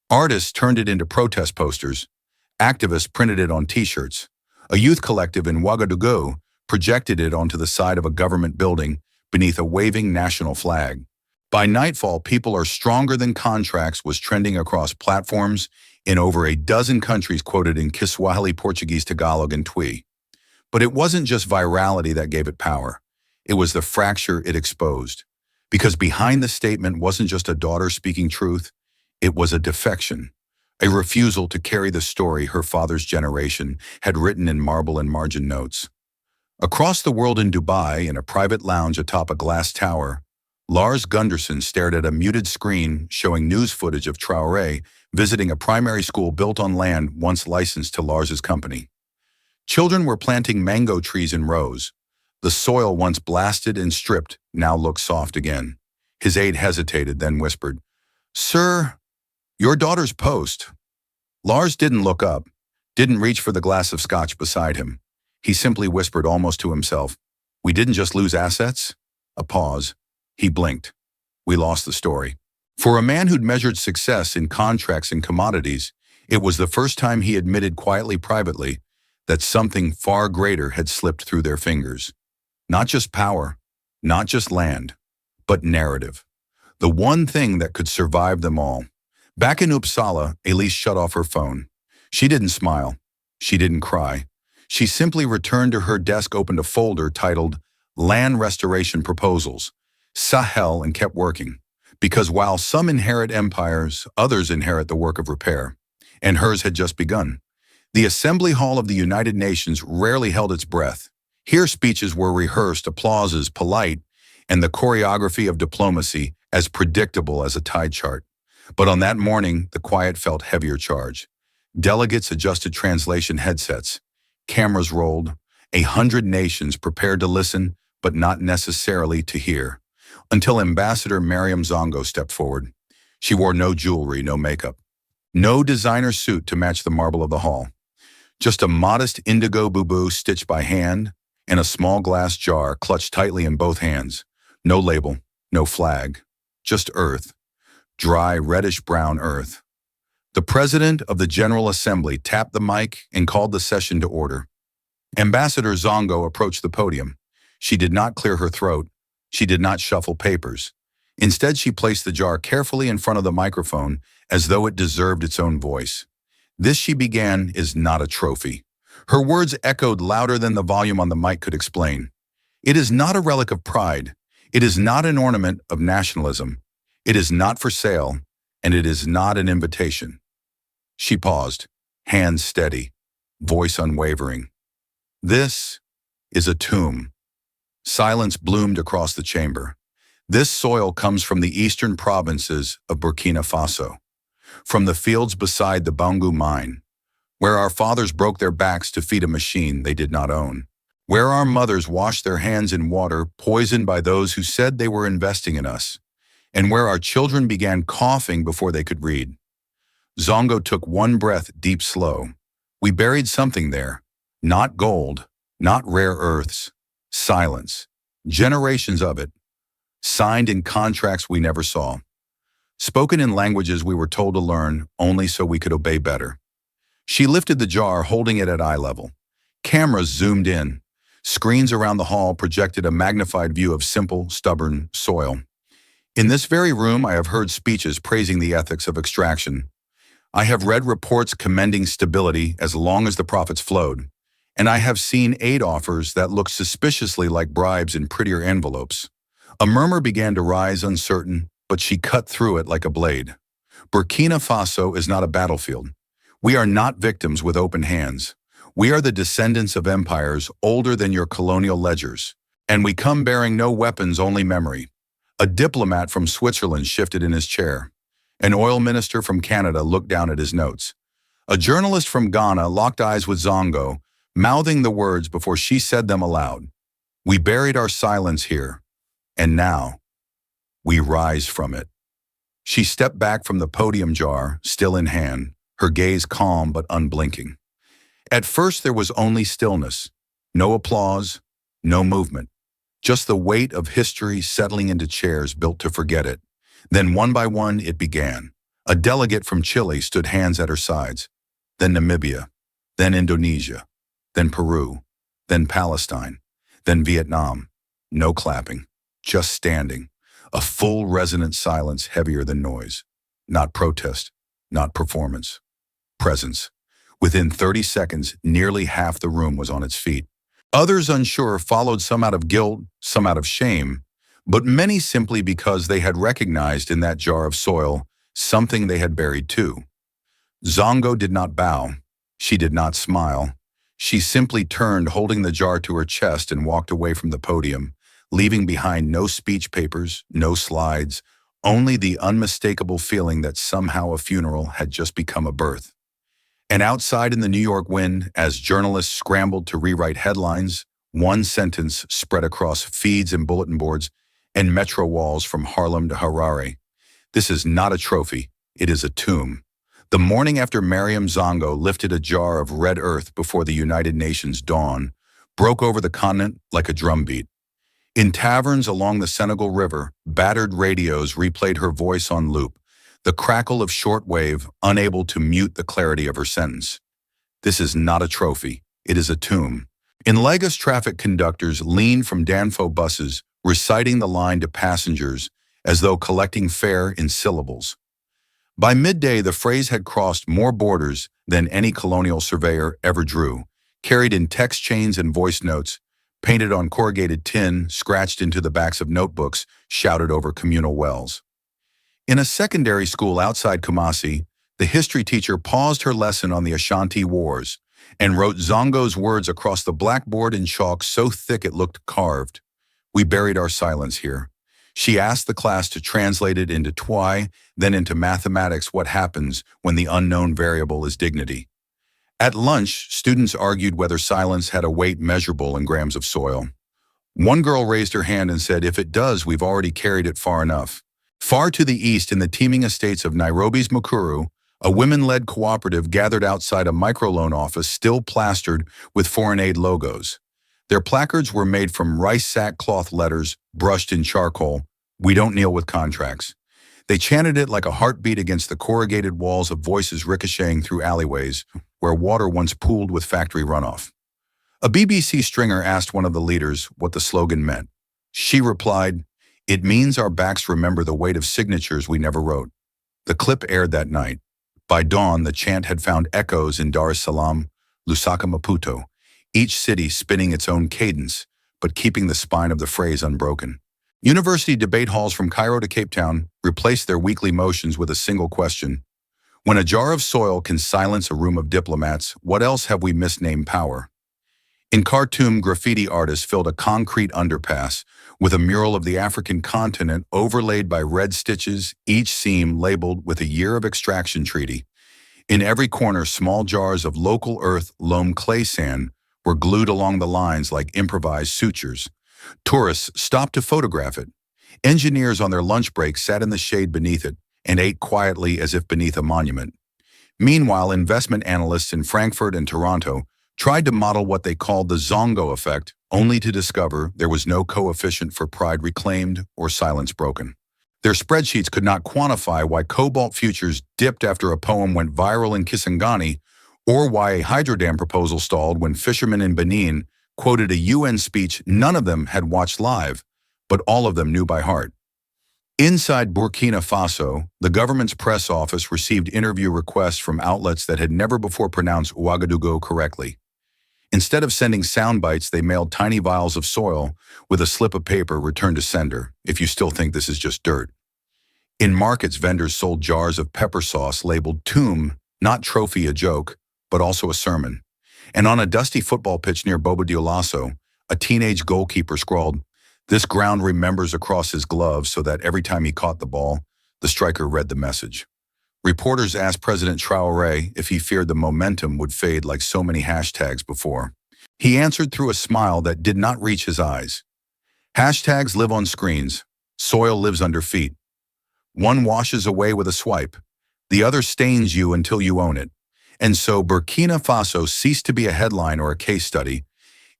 Speaker 1: Artists turned it into protest posters. Activists printed it on T-shirts. A youth collective in Ouagadougou projected it onto the side of a government building beneath a waving national flag. By nightfall, "People are stronger than contracts" was trending across platforms in over a dozen countries, quoted in Kiswahili, Portuguese, Tagalog, and Twi. But it wasn't just virality that gave it power. It was the fracture it exposed. Because behind the statement wasn't just a daughter speaking truth, it was a defection, a refusal to carry the story her father's generation had written in marble and margin notes. Across the world, in Dubai, in a private lounge atop a glass tower, Lars Gunderson stared at a muted screen showing news footage of Traoré visiting a primary school built on land once licensed to Lars's company. Children were planting mango trees in rows. The soil, once blasted and stripped, now looked soft again. His aide hesitated, then whispered, "Sir, your daughter's post." Lars didn't look up, didn't reach for the glass of scotch beside him. He simply whispered, almost to himself, "We didn't just lose assets?" A pause. He blinked. "We lost the story." For a man who'd measured success in contracts and commodities, it was the first time he admitted quietly, privately, that something far greater had slipped through their fingers. Not just power, not just land, but narrative. The one thing that could survive them all. Back in Uppsala, Elise shut off her phone. She didn't smile. She didn't cry. She simply returned to her desk, opened a folder titled Land Restoration Proposals, Sahel, and kept working. Because while some inherit empires, others inherit the work of repair. And hers had just begun. The Assembly Hall of the United Nations rarely held its breath. Here speeches were rehearsed, applauses polite, and the choreography of diplomacy as predictable as a tide chart. But on that morning, the quiet felt heavier charge. Delegates adjusted translation headsets. Cameras rolled. 100 nations prepared to listen, but not necessarily to hear. Until Ambassador Mariam Zongo stepped forward. She wore no jewelry, no makeup. No designer suit to match the marble of the hall. Just a modest indigo boo-boo stitched by hand, and a small glass jar clutched tightly in both hands. No label, no flag, just earth. Dry, reddish-brown earth. The President of the General Assembly tapped the mic and called the session to order. Ambassador Zongo approached the podium. She did not clear her throat. She did not shuffle papers. Instead, she placed the jar carefully in front of the microphone as though it deserved its own voice. "This," she began, "is not a trophy." Her words echoed louder than the volume on the mic could explain. "It is not a relic of pride. It is not an ornament of nationalism. It is not for sale, and it is not an invitation." She paused, hands steady, voice unwavering. "This is a tomb." Silence bloomed across the chamber. "This soil comes from the eastern provinces of Burkina Faso, from the fields beside the Bangu mine, where our fathers broke their backs to feed a machine they did not own, where our mothers washed their hands in water poisoned by those who said they were investing in us, and where our children began coughing before they could read. Zongo took one breath deep slow. We buried something there. Not gold, not rare earths. Silence. Generations of it. Signed in contracts we never saw. Spoken in languages we were told to learn only so we could obey better. She lifted the jar, holding it at eye level. Cameras zoomed in. Screens around the hall projected a magnified view of simple, stubborn soil. In this very room, I have heard speeches praising the ethics of extraction. I have read reports commending stability as long as the profits flowed. And I have seen aid offers that looked suspiciously like bribes in prettier envelopes. A murmur began to rise, uncertain, but she cut through it like a blade. Burkina Faso is not a battlefield. We are not victims with open hands. We are the descendants of empires older than your colonial ledgers. And we come bearing no weapons, only memory. A diplomat from Switzerland shifted in his chair. An oil minister from Canada looked down at his notes. A journalist from Ghana locked eyes with Zongo, mouthing the words before she said them aloud. We buried our silence here, and now we rise from it. She stepped back from the podium jar, still in hand, her gaze calm but unblinking. At first there was only stillness, no applause, no movement, just the weight of history settling into chairs built to forget it. Then one by one it began. A delegate from Chile stood hands at her sides, then Namibia, then Indonesia, then Peru, then Palestine, then Vietnam. No clapping, just standing. A full resonant silence heavier than noise. Not protest, not performance. Presence. Within 30 seconds, nearly half the room was on its feet. Others, unsure, followed, some out of guilt, some out of shame, but many simply because they had recognized in that jar of soil something they had buried too. Zongo did not bow. She did not smile. She simply turned, holding the jar to her chest, and walked away from the podium, leaving behind no speech papers, no slides, only the unmistakable feeling that somehow a funeral had just become a birth. And outside in the New York wind, as journalists scrambled to rewrite headlines, one sentence spread across feeds and bulletin boards and metro walls from Harlem to Harare. This is not a trophy, it is a tomb. The morning after Mariam Zongo lifted a jar of red earth before the United Nations dawn, broke over the continent like a drumbeat. In taverns along the Senegal River, battered radios replayed her voice on loop, the crackle of shortwave unable to mute the clarity of her sentence. This is not a trophy, it is a tomb. In Lagos, traffic conductors leaned from Danfo buses, reciting the line to passengers as though collecting fare in syllables. By midday, the phrase had crossed more borders than any colonial surveyor ever drew, carried in text chains and voice notes, painted on corrugated tin, scratched into the backs of notebooks, shouted over communal wells. In a secondary school outside Kumasi, the history teacher paused her lesson on the Ashanti Wars and wrote Zongo's words across the blackboard in chalk so thick it looked carved. We buried our silence here. She asked the class to translate it into Twi, then into mathematics, what happens when the unknown variable is dignity. At lunch, students argued whether silence had a weight measurable in grams of soil. One girl raised her hand and said, if it does, we've already carried it far enough. Far to the east, in the teeming estates of Nairobi's Mukuru, a women-led cooperative gathered outside a microloan office still plastered with foreign aid logos. Their placards were made from rice sackcloth letters brushed in charcoal. We don't kneel with contracts. They chanted it like a heartbeat against the corrugated walls of voices ricocheting through alleyways where water once pooled with factory runoff. A BBC stringer asked one of the leaders what the slogan meant. She replied, "It means our backs remember the weight of signatures we never wrote." The clip aired that night. By dawn, the chant had found echoes in Dar es Salaam, Lusaka, Maputo, each city spinning its own cadence, but keeping the spine of the phrase unbroken. University debate halls from Cairo to Cape Town replaced their weekly motions with a single question. When a jar of soil can silence a room of diplomats, what else have we misnamed power? In Khartoum, graffiti artists filled a concrete underpass with a mural of the African continent overlaid by red stitches, each seam labeled with a year of extraction treaty. In every corner, small jars of local earth loam clay sand were glued along the lines like improvised sutures. Tourists stopped to photograph it. Engineers on their lunch break sat in the shade beneath it and ate quietly as if beneath a monument. Meanwhile, investment analysts in Frankfurt and Toronto tried to model what they called the Zongo effect, only to discover there was no coefficient for pride reclaimed or silence broken. Their spreadsheets could not quantify why cobalt futures dipped after a poem went viral in Kisangani, or why a hydrodam proposal stalled when fishermen in Benin quoted a UN speech none of them had watched live, but all of them knew by heart. Inside Burkina Faso, the government's press office received interview requests from outlets that had never before pronounced Ouagadougou correctly. Instead of sending sound bites, they mailed tiny vials of soil with a slip of paper returned to sender, if you still think this is just dirt. In markets, vendors sold jars of pepper sauce labeled Tomb, not trophy a joke, but also a sermon. And on a dusty football pitch near Bobo Dioulasso, a teenage goalkeeper scrawled, "This ground remembers" across his gloves so that every time he caught the ball, the striker read the message. Reporters asked President Traoré if he feared the momentum would fade like so many hashtags before. He answered through a smile that did not reach his eyes. Hashtags live on screens. Soil lives under feet. One washes away with a swipe. The other stains you until you own it. And so Burkina Faso ceased to be a headline or a case study.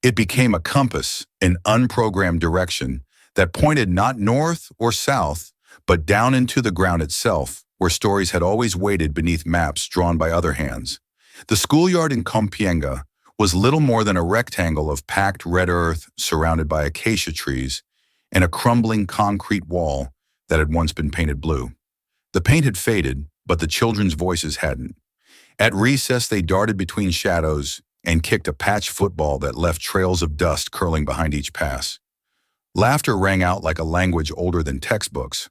Speaker 1: It became a compass, an unprogrammed direction that pointed not north or south, but down into the ground itself, where stories had always waited beneath maps drawn by other hands. The schoolyard in Compiègne was little more than a rectangle of packed red earth surrounded by acacia trees and a crumbling concrete wall that had once been painted blue. The paint had faded, but the children's voices hadn't. At recess, they darted between shadows and kicked a patch football that left trails of dust curling behind each pass. Laughter rang out like a language older than textbooks.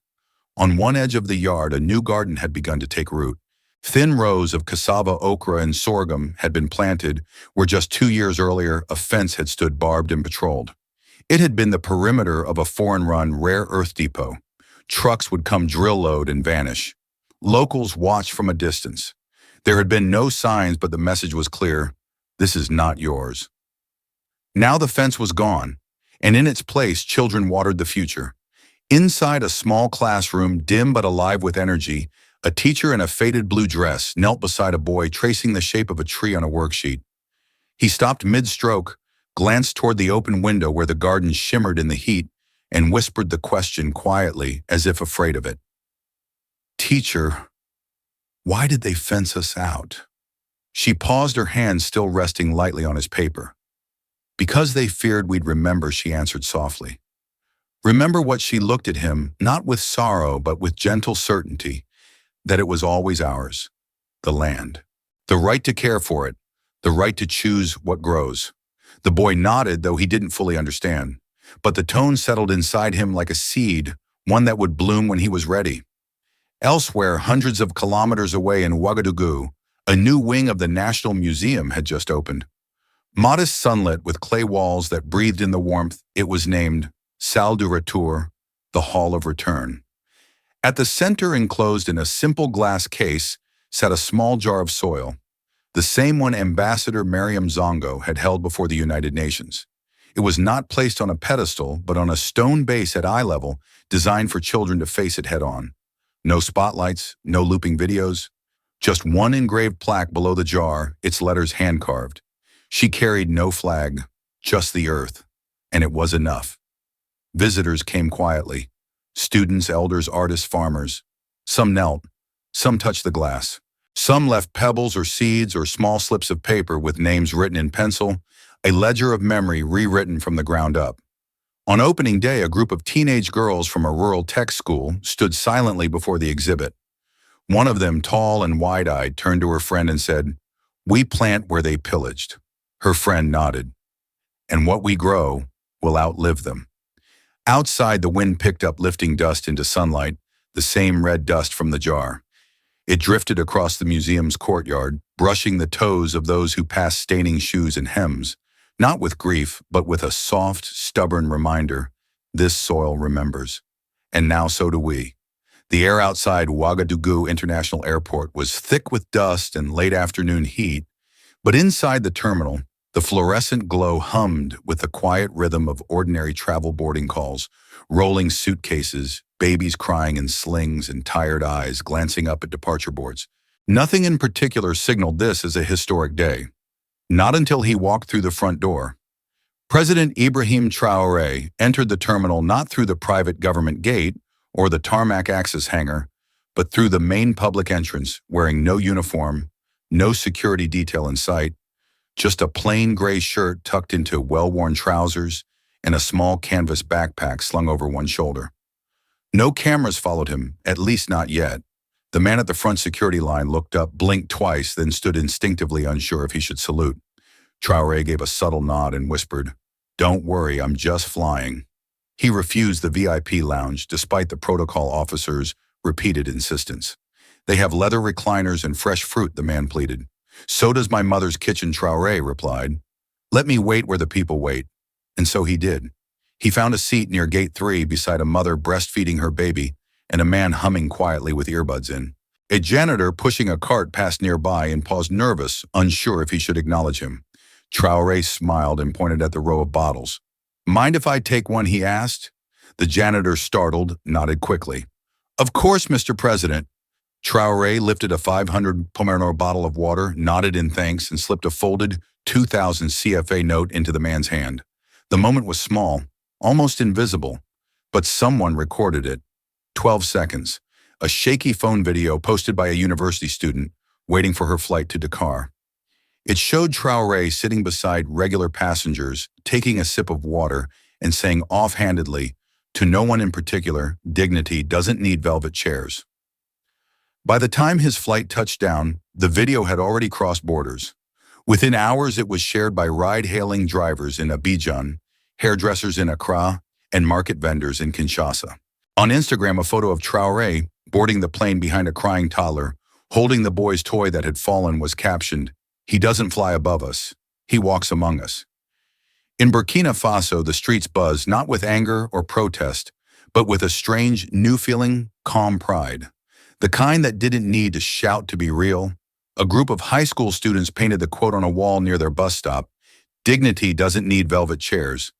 Speaker 1: On one edge of the yard, a new garden had begun to take root. Thin rows of cassava, okra, and sorghum had been planted where just 2 years earlier a fence had stood barbed and patrolled. It had been the perimeter of a foreign-run rare earth depot. Trucks would come drill load and vanish. Locals watched from a distance. There had been no signs, but the message was clear: this is not yours. Now the fence was gone, and in its place children watered the future. Inside a small classroom, dim but alive with energy, a teacher in a faded blue dress knelt beside a boy tracing the shape of a tree on a worksheet. He stopped mid-stroke, glanced toward the open window where the garden shimmered in the heat, and whispered the question quietly, as if afraid of it. "Teacher, why did they fence us out?" She paused, her hand still resting lightly on his paper. "Because they feared we'd remember," she answered softly. Remember what? She looked at him, not with sorrow, but with gentle certainty, that it was always ours. The land. The right to care for it. The right to choose what grows. The boy nodded, though he didn't fully understand. But the tone settled inside him like a seed, one that would bloom when he was ready. Elsewhere, hundreds of kilometers away in Ouagadougou, a new wing of the National Museum had just opened. Modest sunlit with clay walls that breathed in the warmth, it was named Salle du Retour, the Hall of Return. At the center, enclosed in a simple glass case, sat a small jar of soil, the same one Ambassador Mariam Zongo had held before the United Nations. It was not placed on a pedestal, but on a stone base at eye level, designed for children to face it head-on. No spotlights, no looping videos, just one engraved plaque below the jar, its letters hand-carved. She carried no flag, just the earth, and it was enough. Visitors came quietly. Students, elders, artists, farmers. Some knelt. Some touched the glass. Some left pebbles or seeds or small slips of paper with names written in pencil, a ledger of memory rewritten from the ground up. On opening day, a group of teenage girls from a rural tech school stood silently before the exhibit. One of them, tall and wide-eyed, turned to her friend and said, "We plant where they pillaged." Her friend nodded. "And what we grow will outlive them." Outside, the wind picked up lifting dust into sunlight, the same red dust from the jar. It drifted across the museum's courtyard, brushing the toes of those who passed staining shoes and hems, not with grief, but with a soft, stubborn reminder: this soil remembers. And now so do we. The air outside Ouagadougou International Airport was thick with dust and late afternoon heat, but inside the terminal, the fluorescent glow hummed with the quiet rhythm of ordinary travel boarding calls, rolling suitcases, babies crying in slings, and tired eyes glancing up at departure boards. Nothing in particular signaled this as a historic day. Not until he walked through the front door. President Ibrahim Traoré entered the terminal not through the private government gate or the tarmac access hangar, but through the main public entrance, wearing no uniform, no security detail in sight, just a plain gray shirt tucked into well-worn trousers and a small canvas backpack slung over one shoulder. No cameras followed him, at least not yet. The man at the front security line looked up, blinked twice, then stood instinctively unsure if he should salute. Traoré gave a subtle nod and whispered, "Don't worry, I'm just flying." He refused the VIP lounge despite the protocol officer's repeated insistence. "They have leather recliners and fresh fruit," the man pleaded. "So does my mother's kitchen," Traoré replied. "Let me wait where the people wait." And so he did. He found a seat near gate 3 beside a mother breastfeeding her baby and a man humming quietly with earbuds in. A janitor pushing a cart passed nearby and paused nervous, unsure if he should acknowledge him. Traoré smiled and pointed at the row of bottles. "Mind if I take one?" he asked. The janitor, startled, nodded quickly. "Of course, Mr. President." Traoré lifted a 500 Pomerano bottle of water, nodded in thanks, and slipped a folded 2,000 CFA note into the man's hand. The moment was small, almost invisible, but someone recorded it. 12 seconds. A shaky phone video posted by a university student waiting for her flight to Dakar. It showed Traoré sitting beside regular passengers, taking a sip of water and saying offhandedly, to no one in particular, "Dignity doesn't need velvet chairs." By the time his flight touched down, the video had already crossed borders. Within hours, it was shared by ride-hailing drivers in Abidjan, hairdressers in Accra, and market vendors in Kinshasa. On Instagram, a photo of Traoré boarding the plane behind a crying toddler, holding the boy's toy that had fallen, was captioned, "He doesn't fly above us. He walks among us." In Burkina Faso, the streets buzz not with anger or protest, but with a strange, new feeling, calm pride. The kind that didn't need to shout to be real. A group of high school students painted the quote on a wall near their bus stop, "Dignity doesn't need velvet chairs."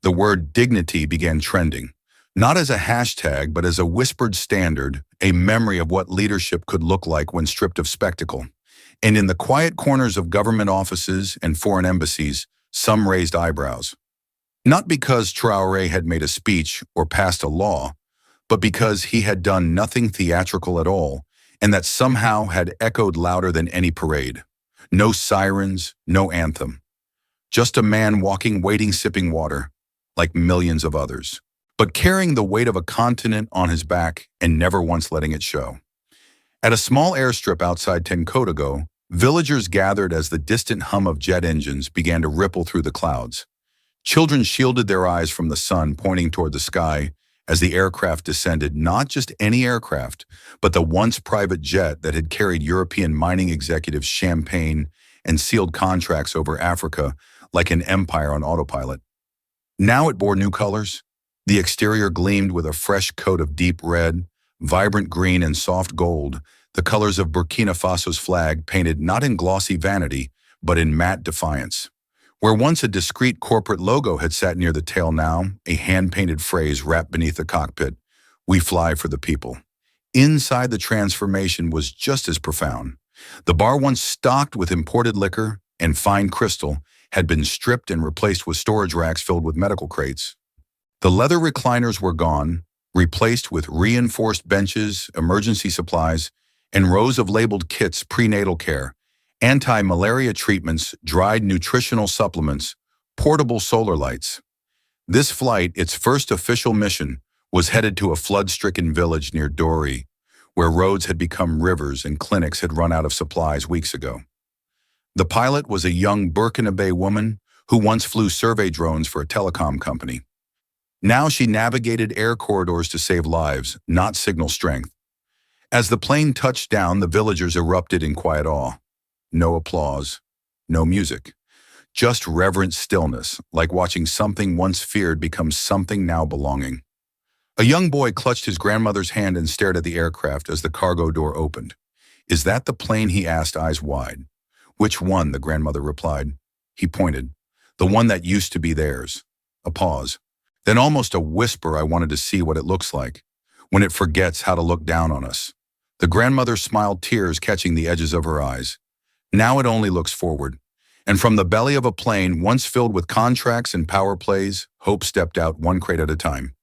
Speaker 1: The word dignity began trending, not as a hashtag, but as a whispered standard, a memory of what leadership could look like when stripped of spectacle. And in the quiet corners of government offices and foreign embassies, some raised eyebrows. Not because Traoré had made a speech or passed a law, but because he had done nothing theatrical at all, and that somehow had echoed louder than any parade. No sirens, no anthem. Just a man walking, waiting, sipping water, like millions of others, but carrying the weight of a continent on his back and never once letting it show. At a small airstrip outside Tenkodogo, villagers gathered as the distant hum of jet engines began to ripple through the clouds. Children shielded their eyes from the sun, pointing toward the sky as the aircraft descended, not just any aircraft, but the once private jet that had carried European mining executives champagne and sealed contracts over Africa like an empire on autopilot. Now it bore new colors. The exterior gleamed with a fresh coat of deep red, vibrant green, and soft gold, the colors of Burkina Faso's flag painted not in glossy vanity, but in matte defiance. Where once a discreet corporate logo had sat near the tail, now a hand-painted phrase wrapped beneath the cockpit, "We fly for the people." Inside, the transformation was just as profound. The bar, once stocked with imported liquor and fine crystal, had been stripped and replaced with storage racks filled with medical crates. The leather recliners were gone, replaced with reinforced benches, emergency supplies, and rows of labeled kits: prenatal care, anti-malaria treatments, dried nutritional supplements, portable solar lights. This flight, its first official mission, was headed to a flood-stricken village near Dori, where roads had become rivers and clinics had run out of supplies weeks ago. The pilot was a young Burkinabe woman who once flew survey drones for a telecom company. Now she navigated air corridors to save lives, not signal strength. As the plane touched down, the villagers erupted in quiet awe. No applause, no music, just reverent stillness, like watching something once feared become something now belonging. A young boy clutched his grandmother's hand and stared at the aircraft as the cargo door opened. "Is that the plane?" he asked, eyes wide. "Which one?" the grandmother replied. He pointed. "The one that used to be theirs." A pause. Then almost a whisper, "I wanted to see what it looks like when it forgets how to look down on us." The grandmother smiled, tears catching the edges of her eyes. Now it only looks forward. And from the belly of a plane once filled with contracts and power plays, hope stepped out one crate at a time.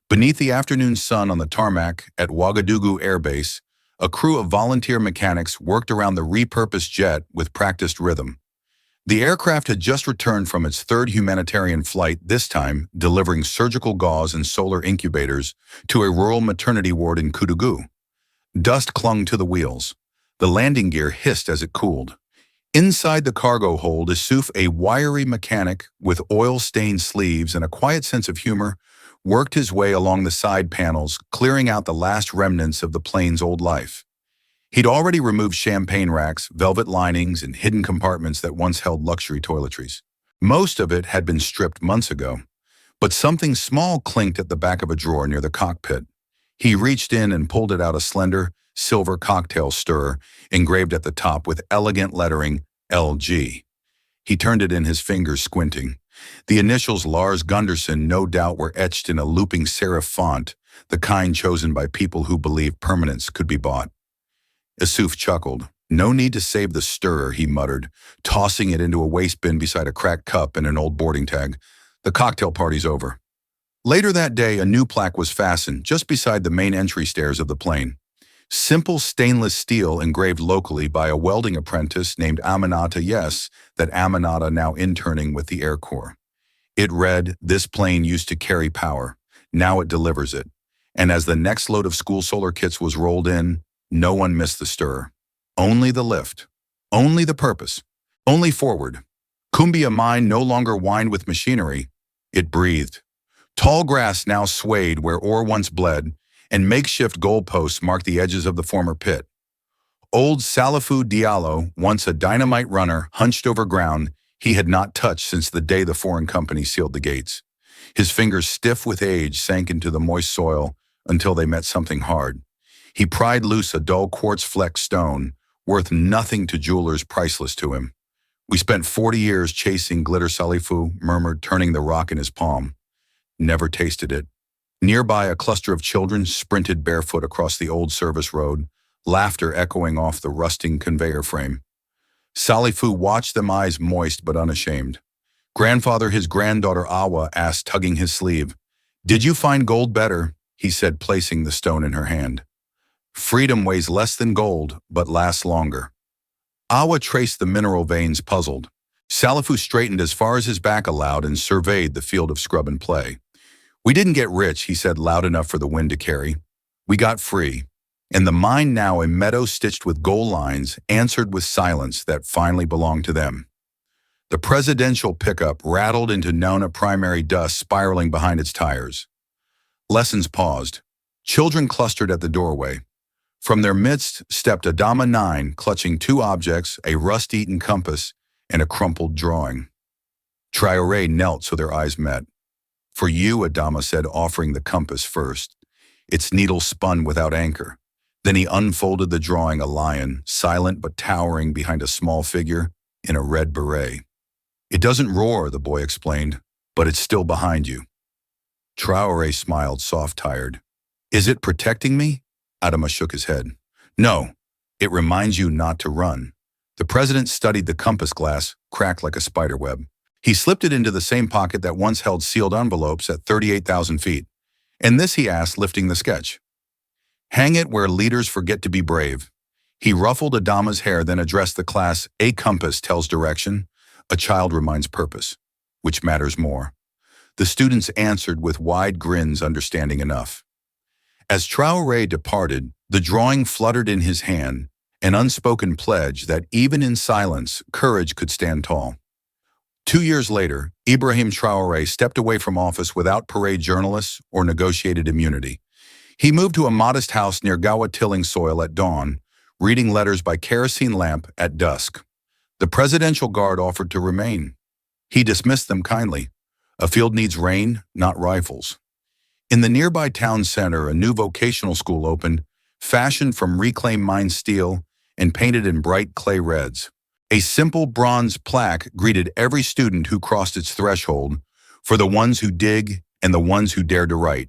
Speaker 1: Beneath the afternoon sun on the tarmac at Ouagadougou Air Base, a crew of volunteer mechanics worked around the repurposed jet with practiced rhythm. The aircraft had just returned from its third humanitarian flight, this time delivering surgical gauze and solar incubators to a rural maternity ward in Koudougou. Dust clung to the wheels. The landing gear hissed as it cooled. Inside the cargo hold, Issouf, a wiry mechanic with oil-stained sleeves and a quiet sense of humor, worked his way along the side panels, clearing out the last remnants of the plane's old life. He'd already removed champagne racks, velvet linings, and hidden compartments that once held luxury toiletries. Most of it had been stripped months ago, but something small clinked at the back of a drawer near the cockpit. He reached in and pulled it out, a slender, silver cocktail stirrer engraved at the top with elegant lettering LG. He turned it in, his fingers squinting. The initials Lars Gunderson no doubt were etched in a looping serif font, the kind chosen by people who believed permanence could be bought. Issouf chuckled. "No need to save the stirrer," he muttered, tossing it into a waste bin beside a cracked cup and an old boarding tag. "The cocktail party's over." Later that day, a new plaque was fastened just beside the main entry stairs of the plane. Simple stainless steel engraved locally by a welding apprentice named Aminata, yes, that Aminata now interning with the Air Corps. It read, "This plane used to carry power. Now it delivers it." And as the next load of school solar kits was rolled in, no one missed the stirrer. Only the lift. Only the purpose. Only forward. Kumbia mine no longer whined with machinery. It breathed. Tall grass now swayed where ore once bled, and makeshift goalposts marked the edges of the former pit. Old Salifou Diallo, once a dynamite runner, hunched over ground he had not touched since the day the foreign company sealed the gates. His fingers, stiff with age, sank into the moist soil until they met something hard. He pried loose a dull quartz-flecked stone, worth nothing to jewelers, priceless to him. "We spent 40 years chasing glitter," Salifou murmured, turning the rock in his palm. "Never tasted it." Nearby, a cluster of children sprinted barefoot across the old service road, laughter echoing off the rusting conveyor frame. Salifou watched them, eyes moist but unashamed. "Grandfather," his granddaughter Awa asked, tugging his sleeve. "Did you find gold better?" he said, placing the stone in her hand. "Freedom weighs less than gold, but lasts longer." Awa traced the mineral veins, puzzled. Salifou straightened as far as his back allowed and surveyed the field of scrub and play. "We didn't get rich," he said, loud enough for the wind to carry. "We got free. And the mine, now a meadow stitched with gold lines, answered with silence that finally belonged to them." The presidential pickup rattled into Nona primary dust spiraling behind its tires. Lessons paused. Children clustered at the doorway. From their midst stepped Adama 9, clutching two objects, a rust-eaten compass and a crumpled drawing. Traoré knelt so their eyes met. "For you," Adama said, offering the compass first. Its needle spun without anchor. Then he unfolded the drawing, a lion, silent but towering behind a small figure in a red beret. "It doesn't roar," the boy explained, "but it's still behind you." Traoré smiled, soft-tired. "Is it protecting me?" Adama shook his head. "No, it reminds you not to run." The president studied the compass glass, cracked like a spider web. He slipped it into the same pocket that once held sealed envelopes at 38,000 feet. "And this?" he asked, lifting the sketch. "Hang it where leaders forget to be brave." He ruffled Adama's hair, then addressed the class. "A compass tells direction. A child reminds purpose. Which matters more?" The students answered with wide grins, understanding enough. As Traoré departed, the drawing fluttered in his hand, an unspoken pledge that even in silence, courage could stand tall. 2 years later, Ibrahim Traoré stepped away from office without parade journalists or negotiated immunity. He moved to a modest house near Gawa, tilling soil at dawn, reading letters by kerosene lamp at dusk. The presidential guard offered to remain. He dismissed them kindly. A field needs rain, not rifles. In the nearby town center, a new vocational school opened, fashioned from reclaimed mine steel and painted in bright clay reds. A simple bronze plaque greeted every student who crossed its threshold, "For the ones who dig and the ones who dare to write."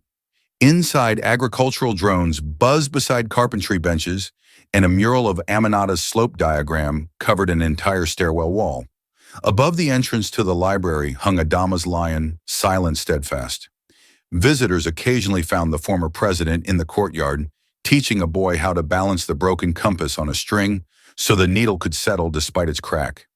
Speaker 1: Inside, agricultural drones buzzed beside carpentry benches, and a mural of Aminata's slope diagram covered an entire stairwell wall. Above the entrance to the library hung a Dama's lion, silent, steadfast. Visitors occasionally found the former president in the courtyard, teaching a boy how to balance the broken compass on a string so the needle could settle despite its crack.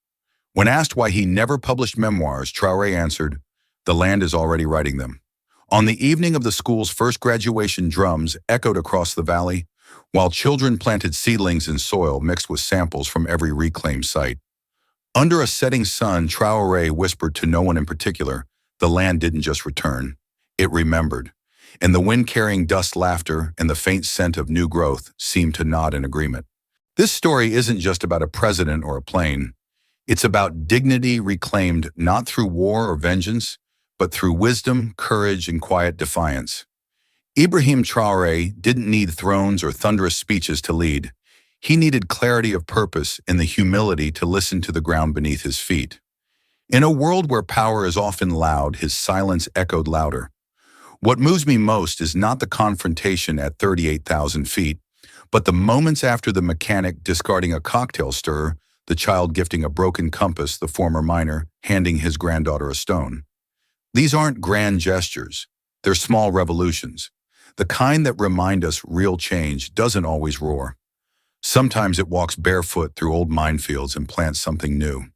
Speaker 1: When asked why he never published memoirs, Traoré answered, "The land is already writing them." On the evening of the school's first graduation, drums echoed across the valley, while children planted seedlings in soil mixed with samples from every reclaimed site. Under a setting sun, Traoré whispered to no one in particular, the land didn't just return, it remembered. And the wind-carrying dust laughter and the faint scent of new growth seemed to nod in agreement. This story isn't just about a president or a plane. It's about dignity reclaimed not through war or vengeance, but through wisdom, courage, and quiet defiance. Ibrahim Traoré didn't need thrones or thunderous speeches to lead. He needed clarity of purpose and the humility to listen to the ground beneath his feet. In a world where power is often loud, his silence echoed louder. What moves me most is not the confrontation at 38,000 feet, but the moments after, the mechanic discarding a cocktail stirrer, the child gifting a broken compass, the former miner handing his granddaughter a stone. These aren't grand gestures. They're small revolutions. The kind that remind us real change doesn't always roar. Sometimes it walks barefoot through old minefields and plants something new.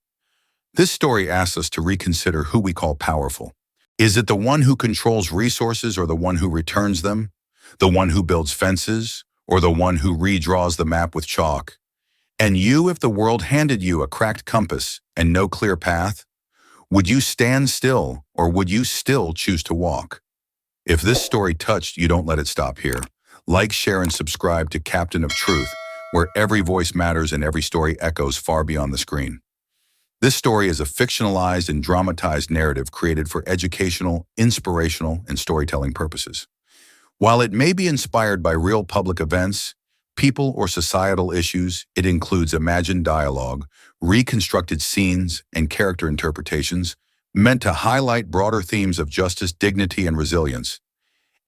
Speaker 1: This story asks us to reconsider who we call powerful. Is it the one who controls resources or the one who returns them? The one who builds fences or the one who redraws the map with chalk? And you, if the world handed you a cracked compass and no clear path, would you stand still or would you still choose to walk? If this story touched you, don't let it stop here. Like, share, and subscribe to Captain of Truth, where every voice matters and every story echoes far beyond the screen. This story is a fictionalized and dramatized narrative created for educational, inspirational, and storytelling purposes. While it may be inspired by real public events, people, or societal issues, it includes imagined dialogue, reconstructed scenes, and character interpretations meant to highlight broader themes of justice, dignity, and resilience.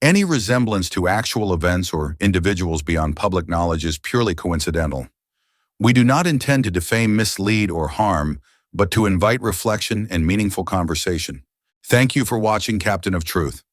Speaker 1: Any resemblance to actual events or individuals beyond public knowledge is purely coincidental. We do not intend to defame, mislead, or harm, but to invite reflection and meaningful conversation. Thank you for watching Captain of Truth.